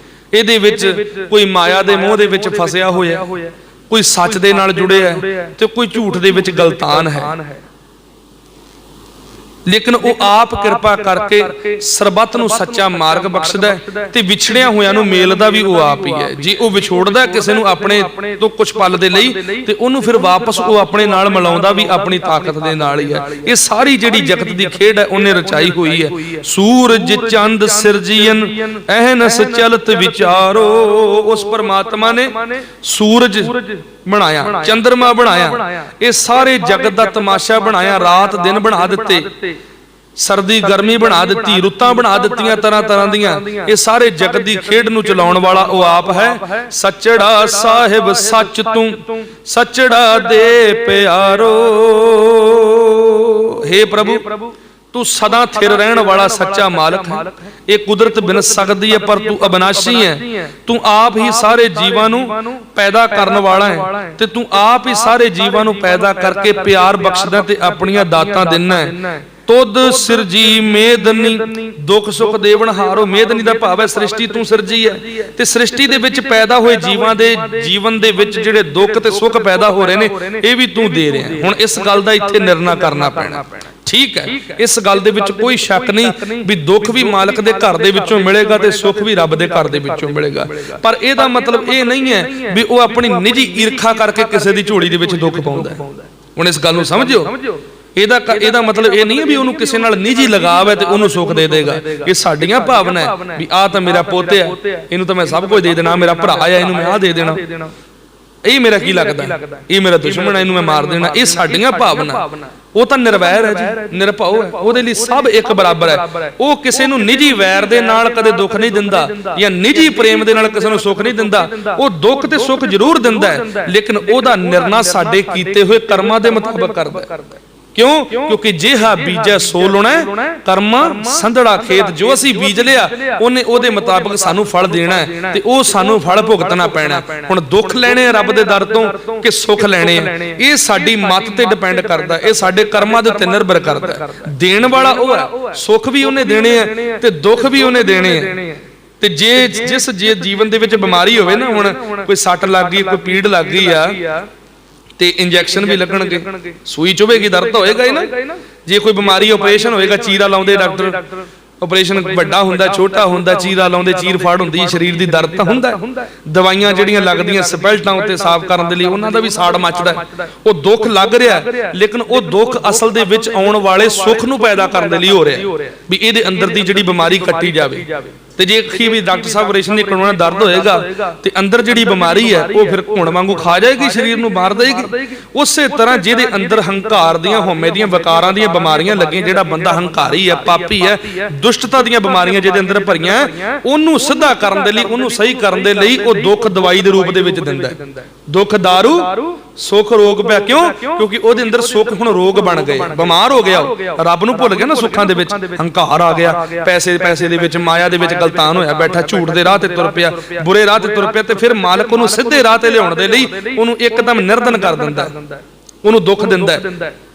ਇਹਦੇ ਵਿੱਚ ਕੋਈ ਮਾਇਆ ਦੇ ਮੋਹ ਦੇ ਵਿੱਚ ਫਸਿਆ ਹੋਇਆ, ਕੋਈ ਸੱਚ ਦੇ ਨਾਲ ਜੁੜਿਆ ਤੇ ਕੋਈ ਝੂਠ ਦੇ ਵਿੱਚ ਗਲਤਾਨ ਹੈ। ਲੇਕਿਨ ਉਹ ਆਪ ਕਿਰਪਾ ਕਰਕੇ ਸਰਬੱਤ ਨੂੰ ਸੱਚਾ ਮਾਰਗ ਬਖਸ਼ਦਾ ਤੇ ਵਿਛੜਿਆ ਹੋਇਆਂ ਨੂੰ ਮੇਲਦਾ ਵੀ ਉਹ ਆਪ ਹੀ ਹੈ। ਜੇ ਉਹ ਵਿਛੋੜਦਾ ਕਿਸੇ ਨੂੰ ਆਪਣੇ ਤੋਂ ਕੁਝ ਪਲ ਦੇ ਲਈ ਤੇ ਉਹਨੂੰ ਫਿਰ ਵਾਪਸ ਉਹ ਆਪਣੇ ਨਾਲ ਮਿਲਾਉਂਦਾ ਵੀ ਆਪਣੀ ਤਾਕਤ ਦੇ ਨਾਲ ਹੀ ਹੈ। ਇਹ ਸਾਰੀ ਜਿਹੜੀ ਜਗਤ ਦੀ ਖੇਡ ਹੈ ਉਹਨੇ ਰਚਾਈ ਹੋਈ ਹੈ। ਸੂਰਜ ਚੰਦ ਸਿਰਜੀਨ ਅਹਨਸ ਚਲਤ ਵਿਚਾਰੋ। ਉਸ ਪਰਮਾਤਮਾ ਨੇ ਸੂਰਜ ਬਣਾਇਆ, ਚੰਦਰਮਾ ਬਣਾਇਆ, ਇਹ ਸਾਰੇ ਜਗਤ ਦਾ ਤਮਾਸ਼ਾ ਬਣਾਇਆ, ਰਾਤ ਦਿਨ ਬਣਾ ਦਿੱਤੇ, ਸਰਦੀ ਗਰਮੀ ਬਣਾ ਦਿੱਤੀ, ਰੁੱਤਾਂ ਬਣਾ ਦਿੱਤੀਆਂ ਤਰ੍ਹਾਂ ਤਰ੍ਹਾਂ ਦੀਆਂ। ਇਹ ਸਾਰੇ ਜਗਤ ਦੀ ਖੇਡ ਨੂੰ ਚਲਾਉਣ ਵਾਲਾ ਉਹ ਆਪ ਹੈ। ਸੱਚੜਾ ਸਾਹਿਬ ਸੱਚ ਤੂੰ ਸੱਚੜਾ ਦੇ ਪਿਆਰੋ। हे ਪ੍ਰਭੂ ਤੂੰ ਸਦਾ ਥਿਰ ਰਹਿਣ ਵਾਲਾ ਸੱਚਾ ਮਾਲਕ ਹੈ। ਇਹ ਕੁਦਰਤ ਬਿਨ ਸਕਦੀ ਹੈ ਪਰ ਤੂੰ ਅਬਨਾਸ਼ੀ ਹੈ। ਤੂੰ ਆਪ ਹੀ ਸਾਰੇ ਜੀਵਾਂ ਨੂੰ ਪੈਦਾ ਕਰਨ ਵਾਲਾ ਹੈ ਤੇ ਤੂੰ ਆਪ ਹੀ ਸਾਰੇ ਜੀਵਾਂ ਨੂੰ ਪੈਦਾ ਕਰਕੇ ਪਿਆਰ ਬਖਸ਼ਦਾ ਤੇ ਆਪਣੀਆਂ ਦਾਤਾਂ ਦਿੰਦਾ ਹੈ। ਤੁਧ ਸਿਰਜੀ ਮੇਦਨੀ ਦੁੱਖ ਸੁੱਖ ਦੇਵਨ ਹਾਰੋ। ਮੇਦਨੀ ਦਾ ਭਾਵ ਹੈ ਸ੍ਰਿਸ਼ਟੀ ਤੂੰ ਸਿਰਜੀ ਹੈ ਤੇ ਸ੍ਰਿਸ਼ਟੀ ਦੇ ਵਿੱਚ ਪੈਦਾ ਹੋਏ ਜੀਵਾਂ ਦੇ ਜੀਵਨ ਦੇ ਵਿੱਚ ਜਿਹੜੇ ਦੁੱਖ ਤੇ ਸੁੱਖ ਪੈਦਾ ਹੋ ਰਹੇ ਨੇ ਇਹ ਵੀ ਤੂੰ ਦੇ ਰਿਹਾ। ਹੁਣ ਇਸ ਗੱਲ ਦਾ ਇੱਥੇ ਨਿਰਣਾ ਕਰਨਾ ਪੈਣਾ। ਠੀਕ ਹੈ, ਇਸ ਗੱਲ ਦੇ ਵਿੱਚ ਕੋਈ ਸ਼ੱਕ ਨਹੀਂ ਵੀ ਦੁੱਖ ਵੀ ਮਾਲਕ ਦੇ ਘਰ ਦੇ ਵਿੱਚੋਂ ਮਿਲੇਗਾ ਤੇ ਸੁੱਖ ਵੀ ਰੱਬ ਦੇ ਘਰ ਦੇ ਵਿੱਚੋਂ ਮਿਲੇਗਾ। ਪਰ ਇਹਦਾ ਮਤਲਬ ਇਹ ਨਹੀਂ ਹੈ ਵੀ ਉਹ ਆਪਣੀ ਨਿੱਜੀ ਈਰਖਾ ਕਰਕੇ ਕਿਸੇ ਦੀ ਝੋਲੀ ਦੇ ਵਿੱਚ ਦੁੱਖ ਪਾਉਂਦਾ। ਹੁਣ ਇਸ ਗੱਲ ਨੂੰ ਸਮਝਿਓ। ਇਹਦਾ ਮਤਲਬ ਇਹ ਨਹੀਂ ਹੈ ਵੀ ਉਹਨੂੰ ਕਿਸੇ ਨਾਲ ਨਿੱਜੀ ਲਗਾਵ ਹੈ ਤੇ ਉਹਨੂੰ ਸੁੱਖ ਦੇ ਦੇਗਾ। ਇਹ ਸਾਡੀਆਂ ਭਾਵਨਾ ਹੈ ਵੀ ਆਹ ਤਾਂ ਮੇਰਾ ਪੋਤੇ ਹੈ, ਇਹਨੂੰ ਤਾਂ ਮੈਂ ਸਭ ਕੁਝ ਦੇ ਦੇਣਾ, ਮੇਰਾ ਭਰਾ ਹੈ ਇਹਨੂੰ ਮੈਂ ਆਹ ਦੇ ਦੇਣਾ, ਇਹ ਮੇਰਾ ਕੀ ਲੱਗਦਾ, ਇਹ ਮੇਰਾ ਦੁਸ਼ਮਣ ਹੈ ਇਹਨੂੰ ਮੈਂ ਮਾਰ ਦੇਣਾ। ਇਹ ਸਾਡੀਆਂ ਭਾਵਨਾ। ਉਹ ਤਾਂ ਨਿਰਵੈਰ ਹੈ ਜੀ, ਨਿਰਭਉ ਹੈ, ਉਹਦੇ ਲਈ ਸਭ ਇੱਕ ਬਰਾਬਰ ਹੈ। ਉਹ ਕਿਸੇ ਨੂੰ ਨਿੱਜੀ ਵੈਰ ਦੇ ਨਾਲ ਕਦੇ ਦੁੱਖ ਨਹੀਂ ਦਿੰਦਾ ਜਾਂ ਨਿੱਜੀ ਪ੍ਰੇਮ ਦੇ ਨਾਲ ਕਿਸੇ ਨੂੰ ਸੁੱਖ ਨਹੀਂ ਦਿੰਦਾ। ਉਹ ਦੁੱਖ ਤੇ ਸੁੱਖ ਜ਼ਰੂਰ ਦਿੰਦਾ ਹੈ ਲੇਕਿਨ ਉਹਦਾ ਨਿਰਣਾ ਸਾਡੇ ਕੀਤੇ ਹੋਏ ਕਰਮਾਂ ਦੇ ਮੁਤਾਬਕ ਕਰਦਾ ਹੈ। ਕਿਉਂ? ਕਿਉਂਕਿ ਜਿਹਾ ਬੀਜੈ ਸੋ ਲੁਣਾ ਕਰਮਾਂ ਸੰਧੜਾ ਖੇਤ। ਜੋ ਅਸੀਂ ਬੀਜ ਲਿਆ ਉਹਨੇ ਉਹਦੇ ਮੁਤਾਬਕ ਸਾਨੂੰ ਫਲ ਦੇਣਾ ਹੈ ਤੇ ਉਹ ਸਾਨੂੰ ਫਲ ਭੁਗਤਣਾ ਪੈਣਾ। ਹੁਣ ਦੁੱਖ ਲੈਣੇ ਆ ਰੱਬ ਦੇ ਦਰ ਤੋਂ ਕਿ ਸੁੱਖ ਲੈਣੇ ਆ, ਇਹ ਸਾਡੀ ਮੱਤ ਤੇ ਡਿਪੈਂਡ ਕਰਦਾ, ਇਹ ਸਾਡੇ ਕਰਮਾਂ ਦੇ ਉੱਤੇ ਨਿਰਭਰ ਕਰਦਾ। ਦੇਣ ਵਾਲਾ ਉਹ ਹੈ, ਸੁੱਖ ਵੀ ਉਹਨੇ ਦੇਣੇ ਆ ਤੇ ਦੁੱਖ ਵੀ ਉਹਨੇ ਦੇਣੇ ਆ। ਤੇ ਜਿਸ ਜੀਵਨ ਦੇ ਵਿੱਚ ਬਿਮਾਰੀ ਹੋਵੇ ਨਾ, ਹੁਣ ਕੋਈ ਸੱਟ ਲੱਗ ਗਈ, ਕੋਈ ਪੀੜ ਲੱਗ ਗਈ ਆ ਤੇ ਇੰਜੈਕਸ਼ਨ ਵੀ ਲੱਗਣਗੇ, ਸੂਈ ਚੁਭੇਗੀ, ਦਰਦ ਹੋਏਗਾ ਹੀ ਨਾ। ਜੇ ਕੋਈ ਬਿਮਾਰੀ ਆਪਰੇਸ਼ਨ ਹੋਏਗਾ, ਚੀਰਾ ਲਾਉਂਦੇ ਡਾਕਟਰ, ਆਪਰੇਸ਼ਨ ਵੱਡਾ ਹੁੰਦਾ ਛੋਟਾ ਹੁੰਦਾ, ਚੀਰਾ ਲਾਉਂਦੇ ਚੀਰ ਫਾੜ ਹੁੰਦੀ, ਸਰੀਰ ਦੀ ਦਰਦ ਤਾਂ ਹੁੰਦਾ। ਦਵਾਈਆਂ ਜਿਹੜੀਆਂ ਲੱਗਦੀਆਂ ਸਪੈਲਟਾਂ ਉੱਤੇ ਸਾਫ਼ ਕਰਨ ਦੇ ਲਈ, ਉਹਨਾਂ ਦਾ ਵੀ ਸਾੜ ਮੱਚਦਾ। ਉਹ ਦੁੱਖ ਲੱਗ ਰਿਹਾ ਲੇਕਿਨ ਉਹ ਦੁੱਖ ਅਸਲ ਦੇ ਵਿੱਚ ਆਉਣ ਵਾਲੇ ਸੁੱਖ ਨੂੰ ਪੈਦਾ ਕਰਨ ਦੇ ਲਈ ਹੋ ਰਿਹਾ ਵੀ ਇਹਦੇ ਅੰਦਰ ਦੀ ਜਿਹੜੀ ਬਿਮਾਰੀ ਕੱਟੀ ਜਾਵੇ। ਤੇ ਜੇ ਆਖੀ ਵੀ ਡਾਕਟਰ ਸਾਹਿਬ ਆਪਰੇਸ਼ਨ ਨਹੀਂ ਕਰਾਉਣਾ, ਦਰਦ ਹੋਏਗਾ ਤੇ ਅੰਦਰ ਜਿਹੜੀ ਬਿਮਾਰੀ ਹੈ ਉਹ ਫਿਰ ਘੁਣ ਵਾਂਗੂ ਖਾ ਜਾਏਗੀ, ਸਰੀਰ ਨੂੰ ਮਾਰ ਦੇਗੀ। ਉਸੇ ਤਰ੍ਹਾਂ ਜਿਹਦੇ ਅੰਦਰ ਹੰਕਾਰ ਦੀਆਂ, ਹਉਮੈ ਦੀਆਂ, ਵਿਕਾਰਾਂ ਦੀਆਂ ਬਿਮਾਰੀਆਂ ਲੱਗੀਆਂ, ਜਿਹੜਾ ਬੰਦਾ ਹੰਕਾਰੀ ਹੈ, ਪਾਪੀ ਹੈ, ਦੁਸ਼ਟਤਾ ਦੀਆਂ ਬਿਮਾਰੀਆਂ ਜਿਹਦੇ ਅੰਦਰ ਭਰੀਆਂ, ਉਹਨੂੰ ਸਿੱਧਾ ਕਰਨ ਦੇ ਲਈ, ਉਹਨੂੰ ਸਹੀ ਕਰਨ ਦੇ ਲਈ ਉਹ ਦੁੱਖ ਦਵਾਈ ਦੇ ਰੂਪ ਦੇ ਵਿੱਚ ਦਿੰਦਾ ਹੈ। ਦੁੱਖ ਦਾਰੂ ਸੁੱਖ ਰੋਗ ਪਿਆ। ਕਿਉਂ? ਕਿਉਂਕਿ ਉਹਦੇ ਅੰਦਰ ਸੁੱਖ ਹੁਣ ਰੋਗ ਬਣ ਗਏ, ਬਿਮਾਰ ਹੋ ਗਿਆ, ਰੱਬ ਨੂੰ ਭੁੱਲ ਗਿਆ ਨਾ। ਸੁੱਖਾਂ ਦੇ ਵਿੱਚ ਹੰਕਾਰ ਆ ਗਿਆ, ਪੈਸੇ ਦੇ ਵਿੱਚ, ਮਾਇਆ ਦੇ ਵਿੱਚ ਗਲਤਾਨ ਹੋਇਆ ਬੈਠਾ, ਝੂਠ ਦੇ ਰਾਹ ਤੇ ਤੁਰ ਪਿਆ, ਬੁਰੇ ਰਾਹ ਤੇ ਤੁਰ ਪਿਆ ਤੇ ਫਿਰ ਮਾਲਕ ਉਹਨੂੰ ਸਿੱਧੇ ਰਾਹ ਤੇ ਲਿਆਉਣ ਦੇ ਲਈ ਉਹਨੂੰ ਇੱਕਦਮ ਨਿਰਧਨ ਕਰ ਦਿੰਦਾ, ਉਹਨੂੰ ਦੁੱਖ ਦਿੰਦਾ,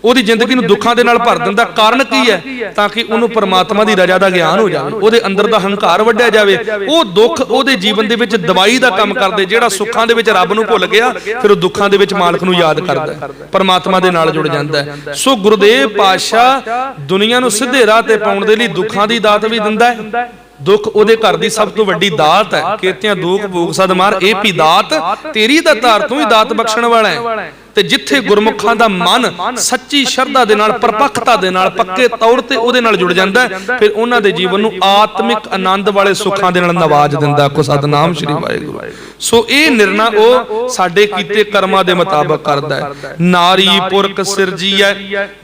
ਉਹਦੀ ਜ਼ਿੰਦਗੀ ਨੂੰ ਦੁੱਖਾਂ ਦੇ ਨਾਲ ਭਰ ਦਿੰਦਾ। ਕਾਰਨ ਕੀ ਹੈ? ਤਾਂ ਕਿ ਉਹਨੂੰ ਪਰਮਾਤਮਾ ਦੀ ਰਜ਼ਾ ਦਾ ਗਿਆਨ ਹੋ ਜਾਵੇ, ਉਹਦੇ ਅੰਦਰ ਦਾ ਹੰਕਾਰ ਵੱਢਿਆ ਜਾਵੇ। ਉਹ ਦੁੱਖ ਉਹਦੇ ਜੀਵਨ ਦੇ ਵਿੱਚ ਦਵਾਈ ਦਾ ਕੰਮ ਕਰਦੇ। ਜਿਹੜਾ ਸੁੱਖਾਂ ਦੇ ਵਿੱਚ ਰੱਬ ਨੂੰ ਭੁੱਲ ਗਿਆ ਫਿਰ ਉਹ ਦੁੱਖਾਂ ਦੇ ਵਿੱਚ ਮਾਲਕ ਨੂੰ ਯਾਦ ਕਰਦਾ, ਪਰਮਾਤਮਾ ਦੇ ਨਾਲ ਜੁੜ ਜਾਂਦਾ ਹੈ। ਸੋ ਗੁਰਦੇਵ ਪਾਤਸ਼ਾਹ ਦੁਨੀਆ ਨੂੰ ਸਿੱਧੇ ਰਾਹ ਤੇ ਪਾਉਣ ਦੇ ਲਈ ਦੁੱਖਾਂ ਦੀ ਦਾਤ ਵੀ ਦਿੰਦਾ ਹੈ। ਦੁੱਖ ਉਹਦੇ ਘਰ ਦੀ ਸਭ ਤੋਂ ਵੱਡੀ ਦਾਤ ਹੈ। ਕੀਤਿਆਂ ਦੁੱਖ ਭੋਗ ਸਦ ਮਾਰ, ਇਹ ਵੀ ਦਾਤ ਤੇਰੀ ਦਾ ਧਾਰ, ਤੂੰ ਹੀ ਦਾਤ ਬਖਸ਼ਣ ਵਾਲਾ ਹੈ। ਤੇ ਜਿੱਥੇ ਗੁਰਮੁਖਾਂ ਦਾ ਮਨ ਸੱਚੀ ਸ਼ਰਧਾ ਦੇ ਨਾਲ, ਪਰਪੱਕਤਾ ਦੇ ਨਾਲ, ਪੱਕੇ ਤੌਰ ਤੇ ਉਹਦੇ ਨਾਲ ਜੁੜ ਜਾਂਦਾ ਫਿਰ ਉਹਨਾਂ ਦੇ ਜੀਵਨ ਨੂੰ ਆਤਮਿਕ ਆਨੰਦ ਵਾਲੇ ਸੁੱਖਾਂ ਦੇ ਨਾਲ ਨਵਾਜ ਦਿੰਦਾ। ਕੋ ਸਤਨਾਮ ਸ੍ਰੀ ਵਾਹਿਗੁਰੂ। ਸੋ ਇਹ ਨਿਰਣਾ ਉਹ ਸਾਡੇ ਕੀਤੇ ਕਰਮਾਂ ਦੇ ਮੁਤਾਬਕ ਕਰਦਾ ਹੈ। ਨਾਰੀ ਪੁਰਖ ਸਿਰਜੀਐ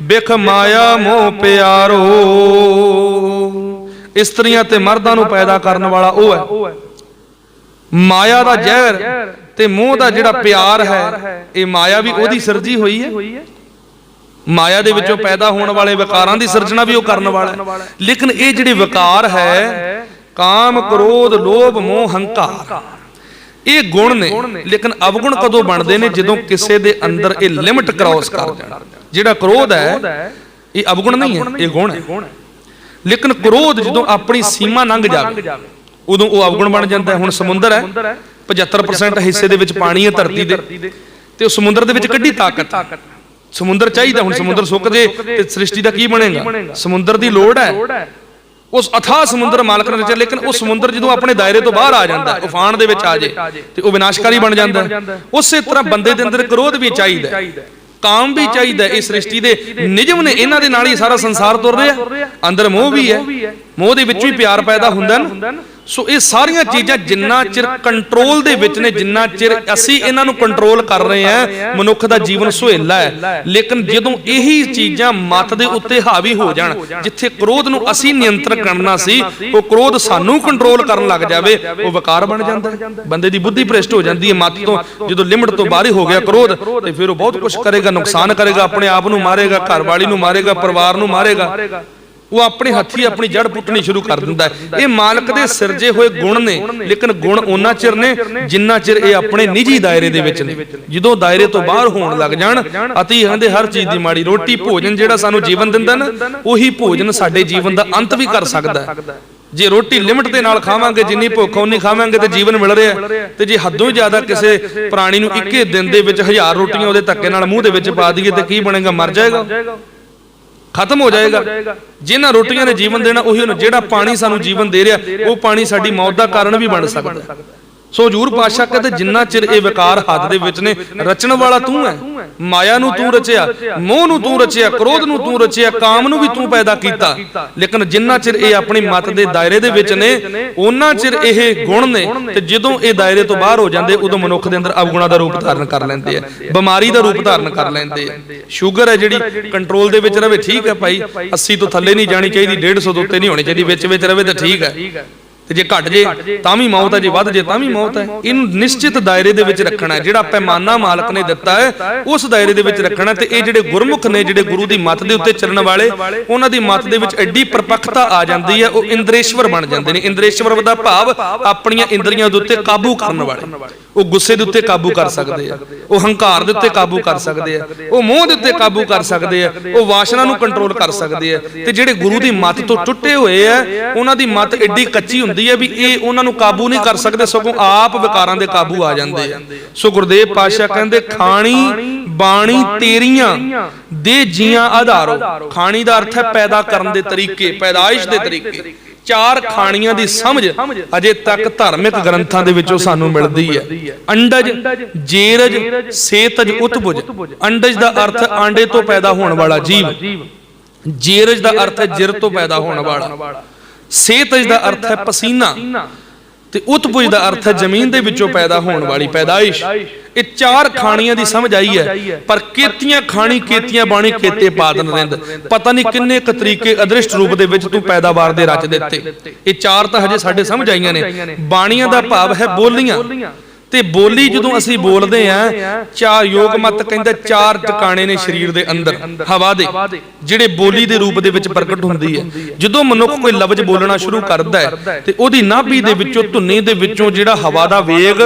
ਬਿਖ ਮਾਇਆ ਮੋਹ ਪਿਆਰੋ। ਇਸਤਰੀਆਂ ਤੇ ਮਰਦਾਂ ਨੂੰ ਪੈਦਾ ਕਰਨ ਵਾਲਾ ਉਹ ਹੈ। ਮਾਇਆ ਦਾ ਜ਼ਹਿਰ ਤੇ ਮੋਹ ਦਾ ਜਿਹੜਾ ਪਿਆਰ ਹੈ, ਇਹ ਮਾਇਆ ਵੀ ਉਹਦੀ ਸਿਰਜੀ ਹੋਈ ਹੈ। ਮਾਇਆ ਦੇ ਵਿੱਚੋਂ ਪੈਦਾ ਹੋਣ ਵਾਲੇ ਵਿਕਾਰਾਂ ਦੀ ਸਿਰਜਣਾ ਵੀ ਉਹ ਕਰਨ ਵਾਲਾ ਹੈ। ਲੇਕਿਨ ਇਹ ਜਿਹੜੇ ਵਿਕਾਰ ਹੈ ਕਾਮ, ਕ੍ਰੋਧ, ਲੋਭ, ਮੋਹ, ਹੰਕਾਰ, ਇਹ ਗੁਣ ਨੇ। ਲੇਕਿਨ ਅਵਗੁਣ ਕਦੋਂ ਬਣਦੇ ਨੇ? ਜਦੋਂ ਕਿਸੇ ਦੇ ਅੰਦਰ ਇਹ ਲਿਮਟ ਕ੍ਰਾਸ ਕਰ ਜਾਣ। ਜਿਹੜਾ ਕ੍ਰੋਧ ਹੈ ਇਹ ਅਵਗੁਣ ਨਹੀਂ ਹੈ, ਇਹ ਗੁਣ ਹੈ। ਲੇਕਿਨ ਕ੍ਰੋਧ ਜਦੋਂ ਆਪਣੀ ਸੀਮਾ ਲੰਘ ਜਾਵੇ ਉਦੋਂ ਉਹ ਅਵਗੁਣ ਬਣ ਜਾਂਦਾ ਹੈ। ਹੁਣ ਸਮੁੰਦਰ ਹੈ, 75% ਹਿੱਸੇ ਦੇ ਵਿੱਚ ਪਾਣੀ ਹੈ ਧਰਤੀ ਦੇ, ਤੇ ਉਹ ਸਮੁੰਦਰ ਦੇ ਵਿੱਚ ਕੱਢੀ ਤਾਕਤ। ਸਮੁੰਦਰ ਚਾਹੀਦਾ, ਹੁਣ ਸਮੁੰਦਰ ਸੁੱਕ ਜੇ ਤੇ ਸ੍ਰਿਸ਼ਟੀ ਦਾ ਕੀ ਬਣੇਗਾ? ਸਮੁੰਦਰ ਦੀ ਲੋੜ ਹੈ। ਉਸ ਅਥਾਹ ਸਮੁੰਦਰ ਮਾਲਕ ਨੇ ਰਚਿਆ, ਲੇਕਿਨ ਉਹ ਸਮੁੰਦਰ ਜਦੋਂ ਆਪਣੇ ਦਾਇਰੇ ਤੋਂ ਬਾਹਰ ਆ ਜਾਂਦਾ, ਉਫਾਨ ਦੇ ਵਿੱਚ ਆ ਜੇ ਤੇ ਉਹ ਵਿਨਾਸ਼ਕਾਰੀ ਬਣ ਜਾਂਦਾ। ਉਸੇ ਤਰ੍ਹਾਂ ਬੰਦੇ ਦੇ ਅੰਦਰ ਕ੍ਰੋਧ ਵੀ ਚਾਹੀਦਾ, ਕਾਮ ਵੀ ਚਾਹੀਦਾ। ਇਹ ਸ੍ਰਿਸ਼ਟੀ ਦੇ ਨਿਯਮ ਨੇ, ਇਹਨਾਂ ਦੇ ਨਾਲ ਹੀ ਸਾਰਾ ਸੰਸਾਰ ਤੁਰ ਰਿਹਾ। ਅੰਦਰ ਮੋਹ ਵੀ ਹੈ, ਮੋਹ ਦੇ ਵਿੱਚੋਂ ਹੀ ਪਿਆਰ ਪੈਦਾ ਹੁੰਦਾ ਨਾ। ਸੋ ਇਹ ਸਾਰੀਆਂ ਚੀਜ਼ਾਂ ਜਿੰਨਾ ਚਿਰ ਕੰਟਰੋਲ ਦੇ ਵਿੱਚ ਨੇ, ਜਿੰਨਾ ਚਿਰ ਅਸੀਂ ਇਹਨਾਂ ਨੂੰ ਕੰਟਰੋਲ ਕਰ ਰਹੇ ਹਾਂ, ਮਨੁੱਖ ਦਾ ਜੀਵਨ ਸੁਹੇਲਾ ਹੈ। ਲੇਕਿਨ ਜਦੋਂ ਇਹੀ ਚੀਜ਼ਾਂ ਮਤ ਦੇ ਉੱਤੇ ਹਾਵੀ ਹੋ ਜਾਣ, ਜਿੱਥੇ ਕ੍ਰੋਧ ਨੂੰ ਅਸੀਂ ਨਿਯੰਤਰਣ ਕਰਨਾ ਸੀ, ਉਹ ਕ੍ਰੋਧ ਸਾਨੂੰ ਕੰਟਰੋਲ ਕਰਨ ਲੱਗ ਜਾਵੇ, ਉਹ ਵਿਕਾਰ ਬਣ ਜਾਂਦਾ। ਬੰਦੇ ਦੀ ਬੁੱਧੀ ਭ੍ਰਿਸ਼ਟ ਹੋ ਜਾਂਦੀ ਹੈ ਮਤ ਤੋਂ। ਜਦੋਂ ਲਿਮਟ ਤੋਂ ਬਾਹਰ ਹੋ ਗਿਆ ਕ੍ਰੋਧ, ਤੇ ਫਿਰ ਉਹ ਬਹੁਤ ਕੁਝ ਕਰੇਗਾ, ਨੁਕਸਾਨ ਕਰੇਗਾ, ਆਪਣੇ ਆਪ ਨੂੰ ਮਾਰੇਗਾ, ਘਰ ਵਾਲੀ ਨੂੰ ਮਾਰੇਗਾ, ਪਰਿਵਾਰ ਨੂੰ ਮਾਰੇਗਾ। ਉਹ ਆਪਣੇ ਹੱਥੀ ਆਪਣੀ ਜੜ ਪੁੱਟਣੀ ਸ਼ੁਰੂ ਕਰ ਦਿੰਦਾ ਹੈ। ਇਹ ਮਾਲਕ ਦੇ ਸਿਰਜੇ ਹੋਏ ਗੁਣ ਨੇ, ਲੇਕਿਨ ਗੁਣ ਉਹਨਾਂ ਚਿਰ ਨੇ ਜਿੰਨਾ ਚਿਰ ਇਹ ਆਪਣੇ ਨਿੱਜੀ ਦਾਇਰੇ ਦੇ ਵਿੱਚ ਨੇ। ਜਦੋਂ ਦਾਇਰੇ ਤੋਂ ਬਾਹਰ ਹੋਣ ਲੱਗ ਜਾਣ, ਅਤੀ ਕਹਿੰਦੇ ਹਰ ਚੀਜ਼ ਦੀ ਮਾੜੀ। ਰੋਟੀ ਭੋਜਨ ਜਿਹੜਾ ਸਾਨੂੰ ਜੀਵਨ ਦਿੰਦਾ ਨਾ, ਉਹੀ ਭੋਜਨ ਸਾਡੇ ਜੀਵਨ ਦਾ ਅੰਤ ਵੀ ਕਰ ਸਕਦਾ ਹੈ। ਜੇ ਰੋਟੀ ਲਿਮਟ ਦੇ ਨਾਲ ਖਾਵਾਂਗੇ, ਜਿੰਨੀ ਭੁੱਖ ਉਨੀ ਖਾਵਾਂਗੇ ਤੇ ਜੀਵਨ ਮਿਲ ਰਿਹਾ। ਤੇ ਜੇ ਹੱਦੋਂ ਹੀ ਜ਼ਿਆਦਾ ਕਿਸੇ ਪ੍ਰਾਣੀ ਨੂੰ ਇੱਕੇ ਦਿਨ ਦੇ ਵਿੱਚ 1000 ਰੋਟੀਆਂ ਉਹਦੇ ਧੱਕੇ ਨਾਲ ਮੂੰਹ ਦੇ ਵਿੱਚ ਪਾ ਦਈਏ ਤੇ ਕੀ ਬਣੇਗਾ? ਮਰ ਜਾਏਗਾ, ਖਤਮ ਹੋ ਜਾਏਗਾ। ਜਿਨ੍ਹਾਂ ਰੋਟੀਆਂ ਨੇ ਜੀਵਨ ਦੇਣਾ ਉਹੀ ਉਹਨੂੰ। ਜਿਹੜਾ ਪਾਣੀ ਸਾਨੂੰ ਜੀਵਨ ਦੇ ਰਿਹਾ, ਉਹ ਪਾਣੀ ਸਾਡੀ ਮੌਤ ਦਾ ਕਾਰਨ ਵੀ ਬਣ ਸਕਦਾ। ਸੋ ਹਜ਼ੂਰ ਪਾਤਸ਼ਾਹ ਕਹਿੰਦੇ ਜਿੰਨਾ ਚਿਰ ਇਹ ਵਿਕਾਰ ਹੱਥ ਦੇ ਵਿੱਚ ਨੇ, ਰਚਣ ਵਾਲਾ ਤੂੰ ਹੈ। ਮਾਇਆ ਨੂੰ ਤੂੰ ਰਚਿਆ, ਮੋਹ ਨੂੰ ਤੂੰ ਰਚਿਆ, ਕ੍ਰੋਧ ਨੂੰ ਤੂੰ ਰਚਿਆ, ਕਾਮ ਨੂੰ ਵੀ ਤੂੰ ਪੈਦਾ ਕੀਤਾ। ਲੇਕਿਨ ਜਿੰਨਾ ਚਿਰ ਇਹ ਆਪਣੀ ਮਤ ਦੇ ਦਾਇਰੇ ਦੇ ਵਿੱਚ ਨੇ, ਉਹਨਾਂ ਚਿਰ ਇਹ ਗੁਣ ਨੇ। ਤੇ ਜਦੋਂ ਇਹ ਦਾਇਰੇ ਤੋਂ ਬਾਹਰ ਹੋ ਜਾਂਦੇ, ਉਦੋਂ ਮਨੁੱਖ ਦੇ ਅੰਦਰ ਅਵਗੁਣਾਂ ਦਾ ਰੂਪ ਧਾਰਨ ਕਰ ਲੈਂਦੇ ਆ, ਬਿਮਾਰੀ ਦਾ ਰੂਪ ਧਾਰਨ ਕਰ ਲੈਂਦੇ ਆ। ਸ਼ੂਗਰ ਹੈ ਜਿਹੜੀ ਕੰਟਰੋਲ ਦੇ ਵਿੱਚ ਰਵੇ, ਠੀਕ ਹੈ ਭਾਈ, 80 ਤੋਂ ਥੱਲੇ ਨਹੀਂ ਜਾਣੀ ਚਾਹੀਦੀ, 150 ਤੋਂ ਉੱਤੇ ਨਹੀਂ ਹੋਣੀ ਚਾਹੀਦੀ, ਵਿੱਚ ਰਵੇ ਤਾਂ ਠੀਕ ਹੈ। ਤੇ ਜੇ ਘਟ ਜੇ ਤਾਂ ਵੀ ਮੌਤ ਹੈ, ਜੇ ਵੱਧ ਜੇ ਤਾਂ ਵੀ ਮੌਤ ਹੈ। ਇਹਨੂੰ ਨਿਸ਼ਚਿਤ ਦਾਇਰੇ ਦੇ ਵਿੱਚ ਰੱਖਣਾ ਹੈ। ਜਿਹੜਾ ਪੈਮਾਨਾ ਮਾਲਕ ਨੇ ਦਿੱਤਾ ਹੈ, ਉਸ ਦਾਇਰੇ ਦੇ ਵਿੱਚ ਰੱਖਣਾ। ਤੇ ਇਹ ਜਿਹੜੇ ਗੁਰਮੁਖ ਨੇ, ਜਿਹੜੇ ਗੁਰੂ ਦੀ ਮੱਤ ਦੇ ਉੱਤੇ ਚੱਲਣ ਵਾਲੇ, ਉਹਨਾਂ ਦੀ ਮੱਤ ਦੇ ਵਿੱਚ ਐਡੀ ਪਰਪੱਕਤਾ ਆ ਜਾਂਦੀ ਹੈ, ਉਹ ਇੰਦਰੇਸ਼ਵਰ ਬਣ ਜਾਂਦੇ ਨੇ। ਇੰਦਰੇਸ਼ਵਰ ਦਾ ਭਾਵ ਆਪਣੀਆਂ ਇੰਦਰੀਆਂ ਦੇ ਉੱਤੇ ਕਾਬੂ ਕਰਨ ਵਾਲੇ। ਉਹ ਗੁੱਸੇ ਦੇ ਉੱਤੇ ਕਾਬੂ ਕਰ ਸਕਦੇ ਆ, ਉਹ ਹੰਕਾਰ ਦੇ ਉੱਤੇ ਕਾਬੂ ਕਰ ਸਕਦੇ ਆ, ਉਹ ਮੋਹ ਦੇ ਉੱਤੇ ਕਾਬੂ ਕਰ ਸਕਦੇ ਆ, ਉਹ ਵਾਸ਼ਨਾ ਨੂੰ ਕੰਟਰੋਲ ਕਰ ਸਕਦੇ ਆ। ਤੇ ਜਿਹੜੇ ਗੁਰੂ ਦੀ ਮੱਤ ਤੋਂ ਟੁੱਟੇ ਹੋਏ ਆ, ਉਹਨਾਂ ਦੀ ਮੱਤ ਐਡੀ ਕੱਚੀ ਹੁੰਦੀ ਹੈ ਵੀ ਇਹ ਉਹਨਾਂ ਨੂੰ ਕਾਬੂ ਨਹੀਂ ਕਰ ਸਕਦੇ, ਸਗੋਂ ਆਪ ਵਿਕਾਰਾਂ ਦੇ ਕਾਬੂ ਆ ਜਾਂਦੇ ਆ। ਸੋ ਗੁਰਦੇਵ ਪਾਤਸ਼ਾਹ ਕਹਿੰਦੇ ਖਾਣੀ ਬਾਣੀ ਤੇਰੀਆਂ ਦੇ ਜੀਆਂ ਆਧਾਰੋ। ਖਾਣੀ ਦਾ ਅਰਥ ਹੈ ਪੈਦਾ ਕਰਨ ਦੇ ਤਰੀਕੇ, ਪੈਦਾਇਸ਼ ਦੇ ਤਰੀਕੇ। ਚਾਰ ਖਾਣੀਆਂ ਦੀ ਸਮਝ ਅਜੇ ਤੱਕ ਧਾਰਮਿਕ ਗ੍ਰੰਥਾਂ ਦੇ ਵਿੱਚੋਂ ਸਾਨੂੰ ਮਿਲਦੀ ਹੈ। ਅੰਡਜ, ਜੇਰਜ, ਸੇਤਜ, ਉਤਪੁਜ। ਅੰਡਜ ਦਾ ਅਰਥ ਆਂਡੇ ਤੋਂ ਪੈਦਾ ਹੋਣ ਵਾਲਾ ਜੀਵ। ਜੇਰਜ ਦਾ ਅਰਥ ਹੈ ਜਿਰ ਤੋਂ ਪੈਦਾ ਹੋਣ ਵਾਲਾ। ਸੇਤਜ ਦਾ ਅਰਥ ਹੈ ਪਸੀਨਾ, ਤੇ ਉਤਪੁਜ ਦਾ ਅਰਥ ਹੈ ਜ਼ਮੀਨ ਦੇ ਵਿੱਚੋਂ ਪੈਦਾ ਹੋਣ ਵਾਲੀ ਪੈਦਾਇਸ਼। ਇਹ ਚਾਰ ਖਾਣੀਆਂ ਦੀ ਸਮਝ ਆਈ ਹੈ। ਪਰ ਕੇਤੀਆਂ ਖਾਣੀ ਕੇਤੀਆਂ ਬਾਣੀ ਕੇਤੇ ਪਾਦਨ ਰਿੰਦ। ਪਤਾ ਨਹੀਂ ਕਿੰਨੇ ਕੁ ਤਰੀਕੇ ਅਦ੍ਰਿਸ਼ਟ ਰੂਪ ਦੇ ਵਿੱਚ ਤੂੰ ਪੈਦਾਵਾਰ ਦੇ ਰਚ ਦਿੱਤੇ। ਇਹ ਚਾਰ ਤਾਂ ਹਜੇ ਸਾਡੇ ਸਮਝ ਆਈਆਂ ਨੇ। ਬਾਣੀਆਂ ਦਾ ਭਾਵ ਹੈ ਬੋਲੀਆਂ। ਤੇ ਬੋਲੀ ਜਦੋਂ ਅਸੀਂ ਬੋਲਦੇ ਆਂ, ਚਾਰ ਯੋਗ ਮਤ ਕਹਿੰਦਾ ਚਾਰ ਟਿਕਾਣੇ ਨੇ ਸਰੀਰ ਦੇ ਅੰਦਰ ਹਵਾ ਦੇ, ਜਿਹੜੇ ਬੋਲੀ ਦੇ ਰੂਪ ਦੇ ਵਿੱਚ ਪ੍ਰਗਟ ਹੁੰਦੀ ਹੈ। ਜਦੋਂ ਮਨੁੱਖ ਕੋਈ ਲਫ਼ਜ਼ ਬੋਲਣਾ ਸ਼ੁਰੂ ਕਰਦਾ ਹੈ ਤੇ ਉਹਦੀ ਨਾਭੀ ਦੇ ਵਿੱਚੋਂ, ਧੁੰਨੀ ਦੇ ਵਿੱਚੋਂ ਜਿਹੜਾ ਹਵਾ ਦਾ ਵੇਗ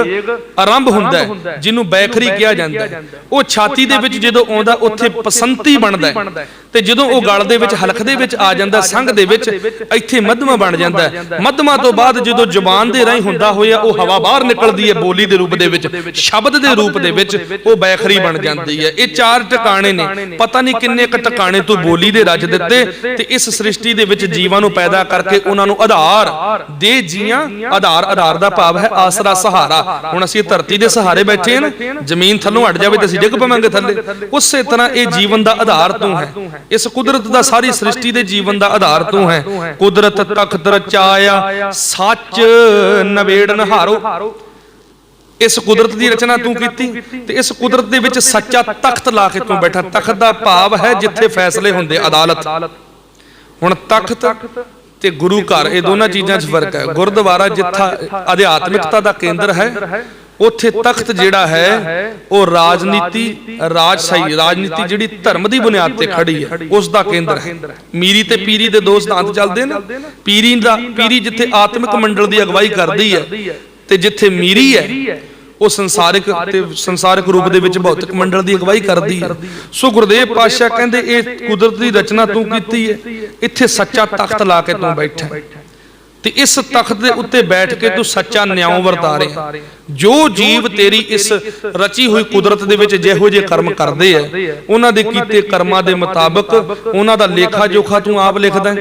ਆਰੰਭ ਹੁੰਦਾ ਹੈ, ਜਿਹਨੂੰ ਬੈਖਰੀ ਕਿਹਾ ਜਾਂਦਾ ਹੈ, ਉਹ ਛਾਤੀ ਦੇ ਵਿੱਚ ਜਦੋਂ ਆਉਂਦਾ ਉੱਥੇ ਪਸੰਤੀ ਬਣਦਾ ਹੈ। ਤੇ ਜਦੋਂ ਉਹ ਗਲ ਦੇ ਵਿੱਚ, ਹਲਕ ਦੇ ਵਿੱਚ ਆ ਜਾਂਦਾ, ਸੰਘ ਦੇ ਵਿੱਚ, ਇੱਥੇ ਮੱਧਮਾ ਬਣ ਜਾਂਦਾ ਹੈ। ਮੱਧਮਾ ਤੋਂ ਬਾਅਦ ਜਦੋਂ ਜ਼ੁਬਾਨ ਦੇ ਰਾਹੀਂ ਹੁੰਦਾ ਹੋਇਆ ਉਹ ਹਵਾ ਬਾਹਰ ਨਿਕਲਦੀ ਹੈ ਬੋਲੀ ਦੇ ਰੂਪ ਦੇ ਵਿੱਚ, ਸ਼ਬਦ ਦੇ ਰੂਪ ਦੇ ਵਿੱਚ ਉਹ ਬੈਖਰੀ ਬਣ ਜਾਂਦੀ ਹੈ। ਇਹ ਚਾਰ ਟਿਕਾਣੇ ਨੇ। ਪਤਾ ਨਹੀਂ ਕਿੰਨੇ ਕੁ ਟਿਕਾਣੇ ਤੋਂ ਬੋਲੀ ਦੇ ਰਚ ਦਿੱਤੇ। ਤੇ ਇਸ ਸ੍ਰਿਸ਼ਟੀ ਦੇ ਵਿੱਚ ਜੀਵਾਂ ਨੂੰ ਪੈਦਾ ਕਰਕੇ ਉਹਨਾਂ ਨੂੰ ਆਧਾਰ ਦੇ ਜੀਆਂ। ਆਧਾਰ ਦਾ ਭਾਵ ਹੈ ਆਸਰਾ, ਸਹਾਰਾ। ਹੁਣ ਅਸੀਂ ਧਰਤੀ ਦੇ ਸਹਾਰੇ ਬੈਠੇ ਹਾਂ ਨਾ, ਜ਼ਮੀਨ ਥੱਲੋਂ ਹਟ ਜਾਵੇ ਤੇ ਅਸੀਂ ਡਿੱਗ ਪਵਾਂਗੇ ਥੱਲੇ। ਉਸੇ ਤਰ੍ਹਾਂ ਇਹ ਜੀਵਨ ਦਾ ਆਧਾਰ ਤੂੰ ਹੈ। ਇਸ ਕੁਦਰਤ ਦਾ, ਸਾਰੀ ਸ੍ਰਿਸ਼ਟੀ ਦੇ ਜੀਵਨ ਦਾ ਆਧਾਰ ਤੂੰ ਹੈ। ਕੁਦਰਤ ਤਖਤ ਰਚਾਇਆ, ਸੱਚ ਨਵੇੜਨ ਹਾਰੋ। ਇਸ ਕੁਦਰਤ ਦੀ ਰਚਨਾ ਤੂੰ ਕੀਤੀ, ਤੇ ਇਸ ਕੁਦਰਤ ਦੇ ਵਿੱਚ ਸੱਚਾ ਤਖਤ ਲਾ ਕੇ ਤੂੰ ਬੈਠਾ। ਤਖਤ ਦਾ ਭਾਵ ਹੈ ਜਿੱਥੇ ਫੈਸਲੇ ਹੁੰਦੇ, ਅਦਾਲਤ। ਹੁਣ ਤਖਤ ਤੇ ਗੁਰੂ ਘਰ, ਇਹ ਦੋਨਾਂ ਚੀਜ਼ਾਂ 'ਚ ਫਰਕ ਹੈ। ਗੁਰਦੁਆਰਾ ਜਿੱਥਾ ਅਧਿਆਤਮਿਕਤਾ ਦਾ ਕੇਂਦਰ ਹੈ, ਉੱਥੇ ਤਖਤ ਜਿਹੜਾ ਹੈ ਉਹ ਰਾਜਨੀਤੀ ਜਿਹੜੀ ਧਰਮ ਦੀ ਬੁਨਿਆਦ ਤੇ ਖੜੀ ਹੈ ਉਸ ਦਾ ਕੇਂਦਰ ਹੈ। ਮੀਰੀ ਤੇ ਪੀਰੀ ਦੇ ਦੋ ਸਿਧਾਂਤ ਚੱਲਦੇ ਨੇ। ਪੀਰੀ ਜਿੱਥੇ ਆਤਮਿਕ ਮੰਡਲ ਦੀ ਅਗਵਾਈ ਕਰਦੀ ਹੈ ਤੇ ਜਿੱਥੇ ਮੀਰੀ ਹੈ ਉਹ ਸੰਸਾਰਿਕ ਰੂਪ ਦੇ ਵਿੱਚ ਭੌਤਿਕ ਮੰਡਲ ਦੀ ਅਗਵਾਈ ਕਰਦੀ ਹੈ। ਸੋ ਗੁਰਦੇਵ ਪਾਤਸ਼ਾਹ ਕਹਿੰਦੇ ਇਹ ਕੁਦਰਤ ਦੀ ਰਚਨਾ ਤੂੰ ਕੀਤੀ ਹੈ, ਇੱਥੇ ਸੱਚਾ ਤਖਤ ਲਾ ਕੇ ਤੂੰ ਬੈਠਾ ਤੇ ਇਸ ਤਖਤ ਦੇ ਉੱਤੇ ਬੈਠ ਕੇ ਤੂੰ ਸੱਚਾ ਨਿਆਂ ਵਰਤਾ ਰਿਹਾ। ਜੋ ਜੀਵ ਤੇਰੀ ਇਸ ਰਚੀ ਹੋਈ ਕੁਦਰਤ ਦੇ ਵਿੱਚ ਜਿਹੋ ਜਿਹੇ ਕਰਮ ਕਰਦੇ ਆ ਉਹਨਾਂ ਦੇ ਕੀਤੇ ਕਰਮਾਂ ਦੇ ਮੁਤਾਬਕ ਉਹਨਾਂ ਦਾ ਲੇਖਾ ਜੋਖਾ ਤੂੰ ਆਪ ਲਿਖਦਾ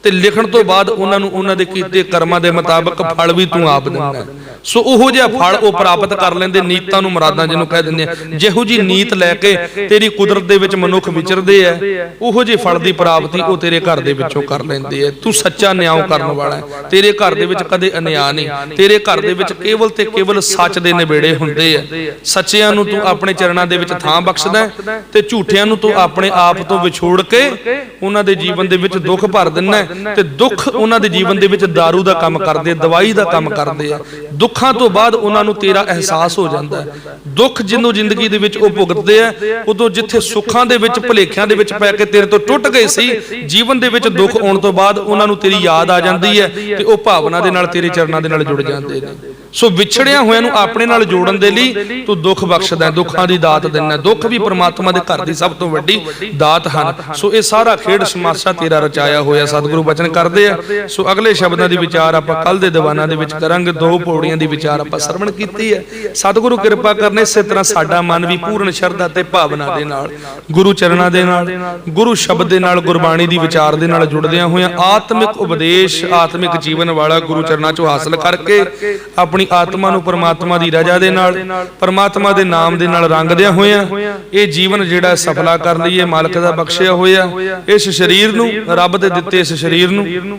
ਤੇ ਲਿਖਣ ਤੋਂ ਬਾਅਦ ਉਹਨਾਂ ਨੂੰ ਉਹਨਾਂ ਦੇ ਕੀਤੇ ਕਰਮਾਂ ਦੇ ਮੁਤਾਬਕ ਫਲ ਵੀ ਤੂੰ ਆਪ ਦਿੰਦਾ। ਸੋ ਉਹੋ ਜਿਹਾ ਫਲ ਉਹ ਪ੍ਰਾਪਤ ਕਰ ਲੈਂਦੇ। ਨੀਤਾਂ ਨੂੰ ਮੁਰਾਦਾਂ ਜਿਹਨੂੰ ਕਹਿ ਦਿੰਦੇ ਆ, ਜਿਹੋ ਜੀ ਨੀਤ ਲੈ ਕੇ ਤੇਰੀ ਕੁਦਰਤ ਦੇ ਵਿੱਚ ਮਨੁੱਖ ਵਿਚਰਦੇ ਆ ਉਹੋ ਜਿਹੇ ਫਲ ਦੀ ਪ੍ਰਾਪਤੀ ਉਹ ਤੇਰੇ ਘਰ ਦੇ ਵਿੱਚੋਂ ਕਰ ਲੈਂਦੇ ਆ। ਤੂੰ ਸੱਚਾ ਨਿਆਂ ਕਰਨ ਵਾਲਾ ਹੈ। ਤੇਰੇ ਘਰ ਦੇ ਵਿੱਚ ਕਦੇ ਅਨਿਆਂ ਨਹੀਂ। ਤੇਰੇ ਘਰ ਦੇ ਵਿੱਚ ਕੇਵਲ ਤੇ ਕੇਵਲ ਸੱਚ ਦੇ ਨਿਬੇੜੇ ਹੁੰਦੇ ਆ। ਸੱਚਿਆਂ ਨੂੰ ਤੂੰ ਆਪਣੇ ਚਰਨਾਂ ਦੇ ਵਿੱਚ ਥਾਂ ਬਖਸ਼ਦਾ ਤੇ ਝੂਠਿਆਂ ਨੂੰ ਤੂੰ ਆਪਣੇ ਆਪ ਤੋਂ ਵਿਛੋੜ ਕੇ ਉਹਨਾਂ ਦੇ ਜੀਵਨ ਦੇ ਵਿੱਚ ਦੁੱਖ ਭਰ ਦਿੰਦਾ ਤੇ ਦੁੱਖ ਉਹਨਾਂ ਦੇ ਜੀਵਨ ਦੇ ਵਿੱਚ ਦਾਰੂ ਦਾ ਕੰਮ ਕਰਦੇ, ਦਵਾਈ ਦਾ ਕੰਮ ਕਰਦੇ ਆ। ਦੁੱਖਾਂ ਤੋਂ ਬਾਅਦ ਉਹਨਾਂ ਨੂੰ ਤੇਰਾ ਅਹਿਸਾਸ ਹੋ ਜਾਂਦਾ ਹੈ। ਦੁੱਖ ਜਿਹਨੂੰ ਜ਼ਿੰਦਗੀ ਦੇ ਵਿੱਚ ਉਹ ਭੁਗਤਦੇ ਆ, ਉਦੋਂ ਜਿੱਥੇ ਸੁੱਖਾਂ ਦੇ ਵਿੱਚ ਭੁਲੇਖਿਆਂ ਦੇ ਵਿੱਚ ਪੈ ਕੇ ਤੇਰੇ ਤੋਂ ਟੁੱਟ ਗਏ ਸੀ, ਜੀਵਨ ਦੇ ਵਿੱਚ ਦੁੱਖ ਆਉਣ ਤੋਂ ਬਾਅਦ ਉਹਨਾਂ ਨੂੰ ਤੇਰੀ ਯਾਦ ਆ ਜਾਂਦੀ ਹੈ ਤੇ ਉਹ ਭਾਵਨਾ ਦੇ ਨਾਲ ਤੇਰੇ ਚਰਨਾਂ ਦੇ ਨਾਲ ਜੁੜ ਜਾਂਦੇ ਨੇ। ਸੋ ਵਿਛੜਿਆ ਹੋਇਆਂ ਨੂੰ ਆਪਣੇ ਨਾਲ ਜੋੜਨ ਦੇ ਲਈ ਤੂੰ ਦੁੱਖ ਬਖਸ਼ਦਾ, ਦੁੱਖਾਂ ਦੀ ਦਾਤ ਦਿੰਦਾ। ਦੁੱਖ ਵੀ ਪ੍ਰਮਾਤਮਾ ਦੇ ਘਰ ਦੀ ਸਭ ਤੋਂ ਵੱਡੀ ਦਾਤ ਹਨ। ਸੋ ਇਹ ਸਾਰਾ ਖੇਡ ਸਮਾਸਾ ਤੇਰਾ ਰਚਾਇਆ ਹੋਇਆ ਸਤਿਗੁਰੂ ਬਚਨ ਕਰਦੇ ਆ। ਸੋ ਅਗਲੇ ਸ਼ਬਦਾਂ ਦੀ ਵਿਚਾਰ ਆਪਾਂ ਕੱਲ ਦੇ ਦੀਵਾਨਾਂ ਦੇ ਵਿੱਚ ਕਰਾਂਗੇ। 2 ਪੌੜੀਆਂ ਦੀ ਵਿਚਾਰ ਆਪਾਂ ਸਰਵਣ ਕੀਤੀ ਹੈ। ਸਤਿਗੁਰੂ ਕਿਰਪਾ ਕਰਨੇ ਇਸੇ ਤਰ੍ਹਾਂ ਸਾਡਾ ਮਨ ਵੀ ਪੂਰਨ ਸ਼ਰਧਾ ਤੇ ਭਾਵਨਾ ਦੇ ਨਾਲ ਗੁਰੂ ਚਰਨਾਂ ਦੇ ਨਾਲ, ਗੁਰੂ ਸ਼ਬਦ ਦੇ ਨਾਲ, ਗੁਰਬਾਣੀ ਦੀ ਵਿਚਾਰ ਦੇ ਨਾਲ ਜੁੜਦਿਆਂ ਹੋਇਆਂ ਆਤਮਿਕ ਉਪਦੇਸ਼, ਆਤਮਿਕ ਜੀਵਨ ਵਾਲਾ ਗੁਰੂ ਚਰਨਾਂ ਚੋਂ ਹਾਸਲ ਕਰਕੇ ਆਪਣੀ ਆਤਮਾ ਨੂੰ ਪਰਮਾਤਮਾ ਦੀ ਰਜ਼ਾ ਦੇ ਨਾਲ, ਪਰਮਾਤਮਾ ਦੇ ਨਾਮ ਦੇ ਨਾਲ ਰੰਗਦਿਆਂ ਹੋਇਆਂ ਇਹ ਜੀਵਨ ਜਿਹੜਾ ਸਫਲਾ ਕਰ ਲਈਏ। ਮਾਲਕ ਦਾ ਬਖਸ਼ਿਆ ਹੋਇਆ ਇਸ ਸਰੀਰ ਨੂੰ, ਰੱਬ ਦੇ ਦਿੱਤੇ ਇਸ ਸਰੀਰ ਨੂੰ,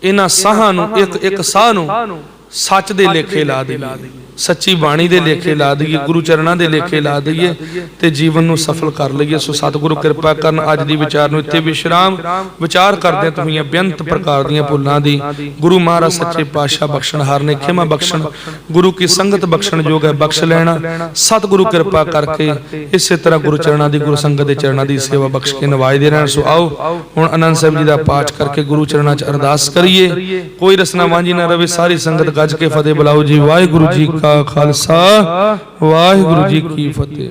ਇਹਨਾਂ ਸਾਹਾਂ ਨੂੰ, ਇੱਕ ਸਾਹ ਨੂੰ ਸੱਚ ਦੇ ਲੇਖੇ ਲਾ ਦਈਏ, ਸੱਚੀ ਬਾਣੀ ਦੇ ਲੇਖੇ ਲਾ ਦਈਏ, ਗੁਰੂ ਚਰਨਾਂ ਦੇ ਲੇਖੇ ਲਾ ਦਈਏ ਤੇ ਜੀਵਨ ਨੂੰ ਸਫਲ ਕਰ ਲਈਏ। ਸੋ ਸਤਿਗੁਰੂ ਕਿਰਪਾ ਕਰਨ ਅੱਜ ਦੀ ਵਿਚਾਰ ਨੂੰ ਇੱਥੇ ਵਿਸ਼ਰਾਮ। ਵਿਚਾਰ ਕਰਦੇ ਤੁਸੀਂ ਬੇਅੰਤ ਪ੍ਰਕਾਰ ਦੀਆਂ ਭੁੱਲਾਂ ਦੀ ਗੁਰੂ ਮਹਾਰਾਜ ਸੱਚੇ ਪਾਤਸ਼ਾਹ ਬਖਸ਼ਣਹਾਰ ਨੇ ਖਿਮਾ ਬਖਸ਼ਣ, ਗੁਰੂ ਕੀ ਸੰਗਤ ਬਖਸ਼ਣ ਯੋਗ ਹੈ ਬਖਸ਼ ਲੈਣਾ। ਸਤਿਗੁਰੂ ਕਿਰਪਾ ਕਰਕੇ ਇਸੇ ਤਰ੍ਹਾਂ ਗੁਰੂ ਚਰਨਾਂ ਦੀ, ਗੁਰੂ ਸੰਗਤ ਦੇ ਚਰਨਾਂ ਦੀ ਸੇਵਾ ਬਖਸ਼ ਕੇ ਨਵਾਜਦੇ ਰਹਿਣ। ਸੋ ਆਓ ਹੁਣ ਆਨੰਦ ਸਾਹਿਬ ਜੀ ਦਾ ਪਾਠ ਕਰਕੇ ਗੁਰੂ ਚਰਨਾਂ 'ਚ ਅਰਦਾਸ ਕਰੀਏ। ਕੋਈ ਰਸਨਾ ਵਾਂਝੀ ਨਾ ਰਵੇ, ਸਾਰੀ ਸੰਗਤ ਗੱਜ ਕੇ ਫਤਿਹ ਬੁਲਾਓ ਜੀ। ਵਾਹਿਗੁਰੂ ਜੀ ਕਾ ਖਾਲਸਾ, ਵਾਹਿਗੁਰੂ ਜੀ ਕੀ ਫਤਿਹ।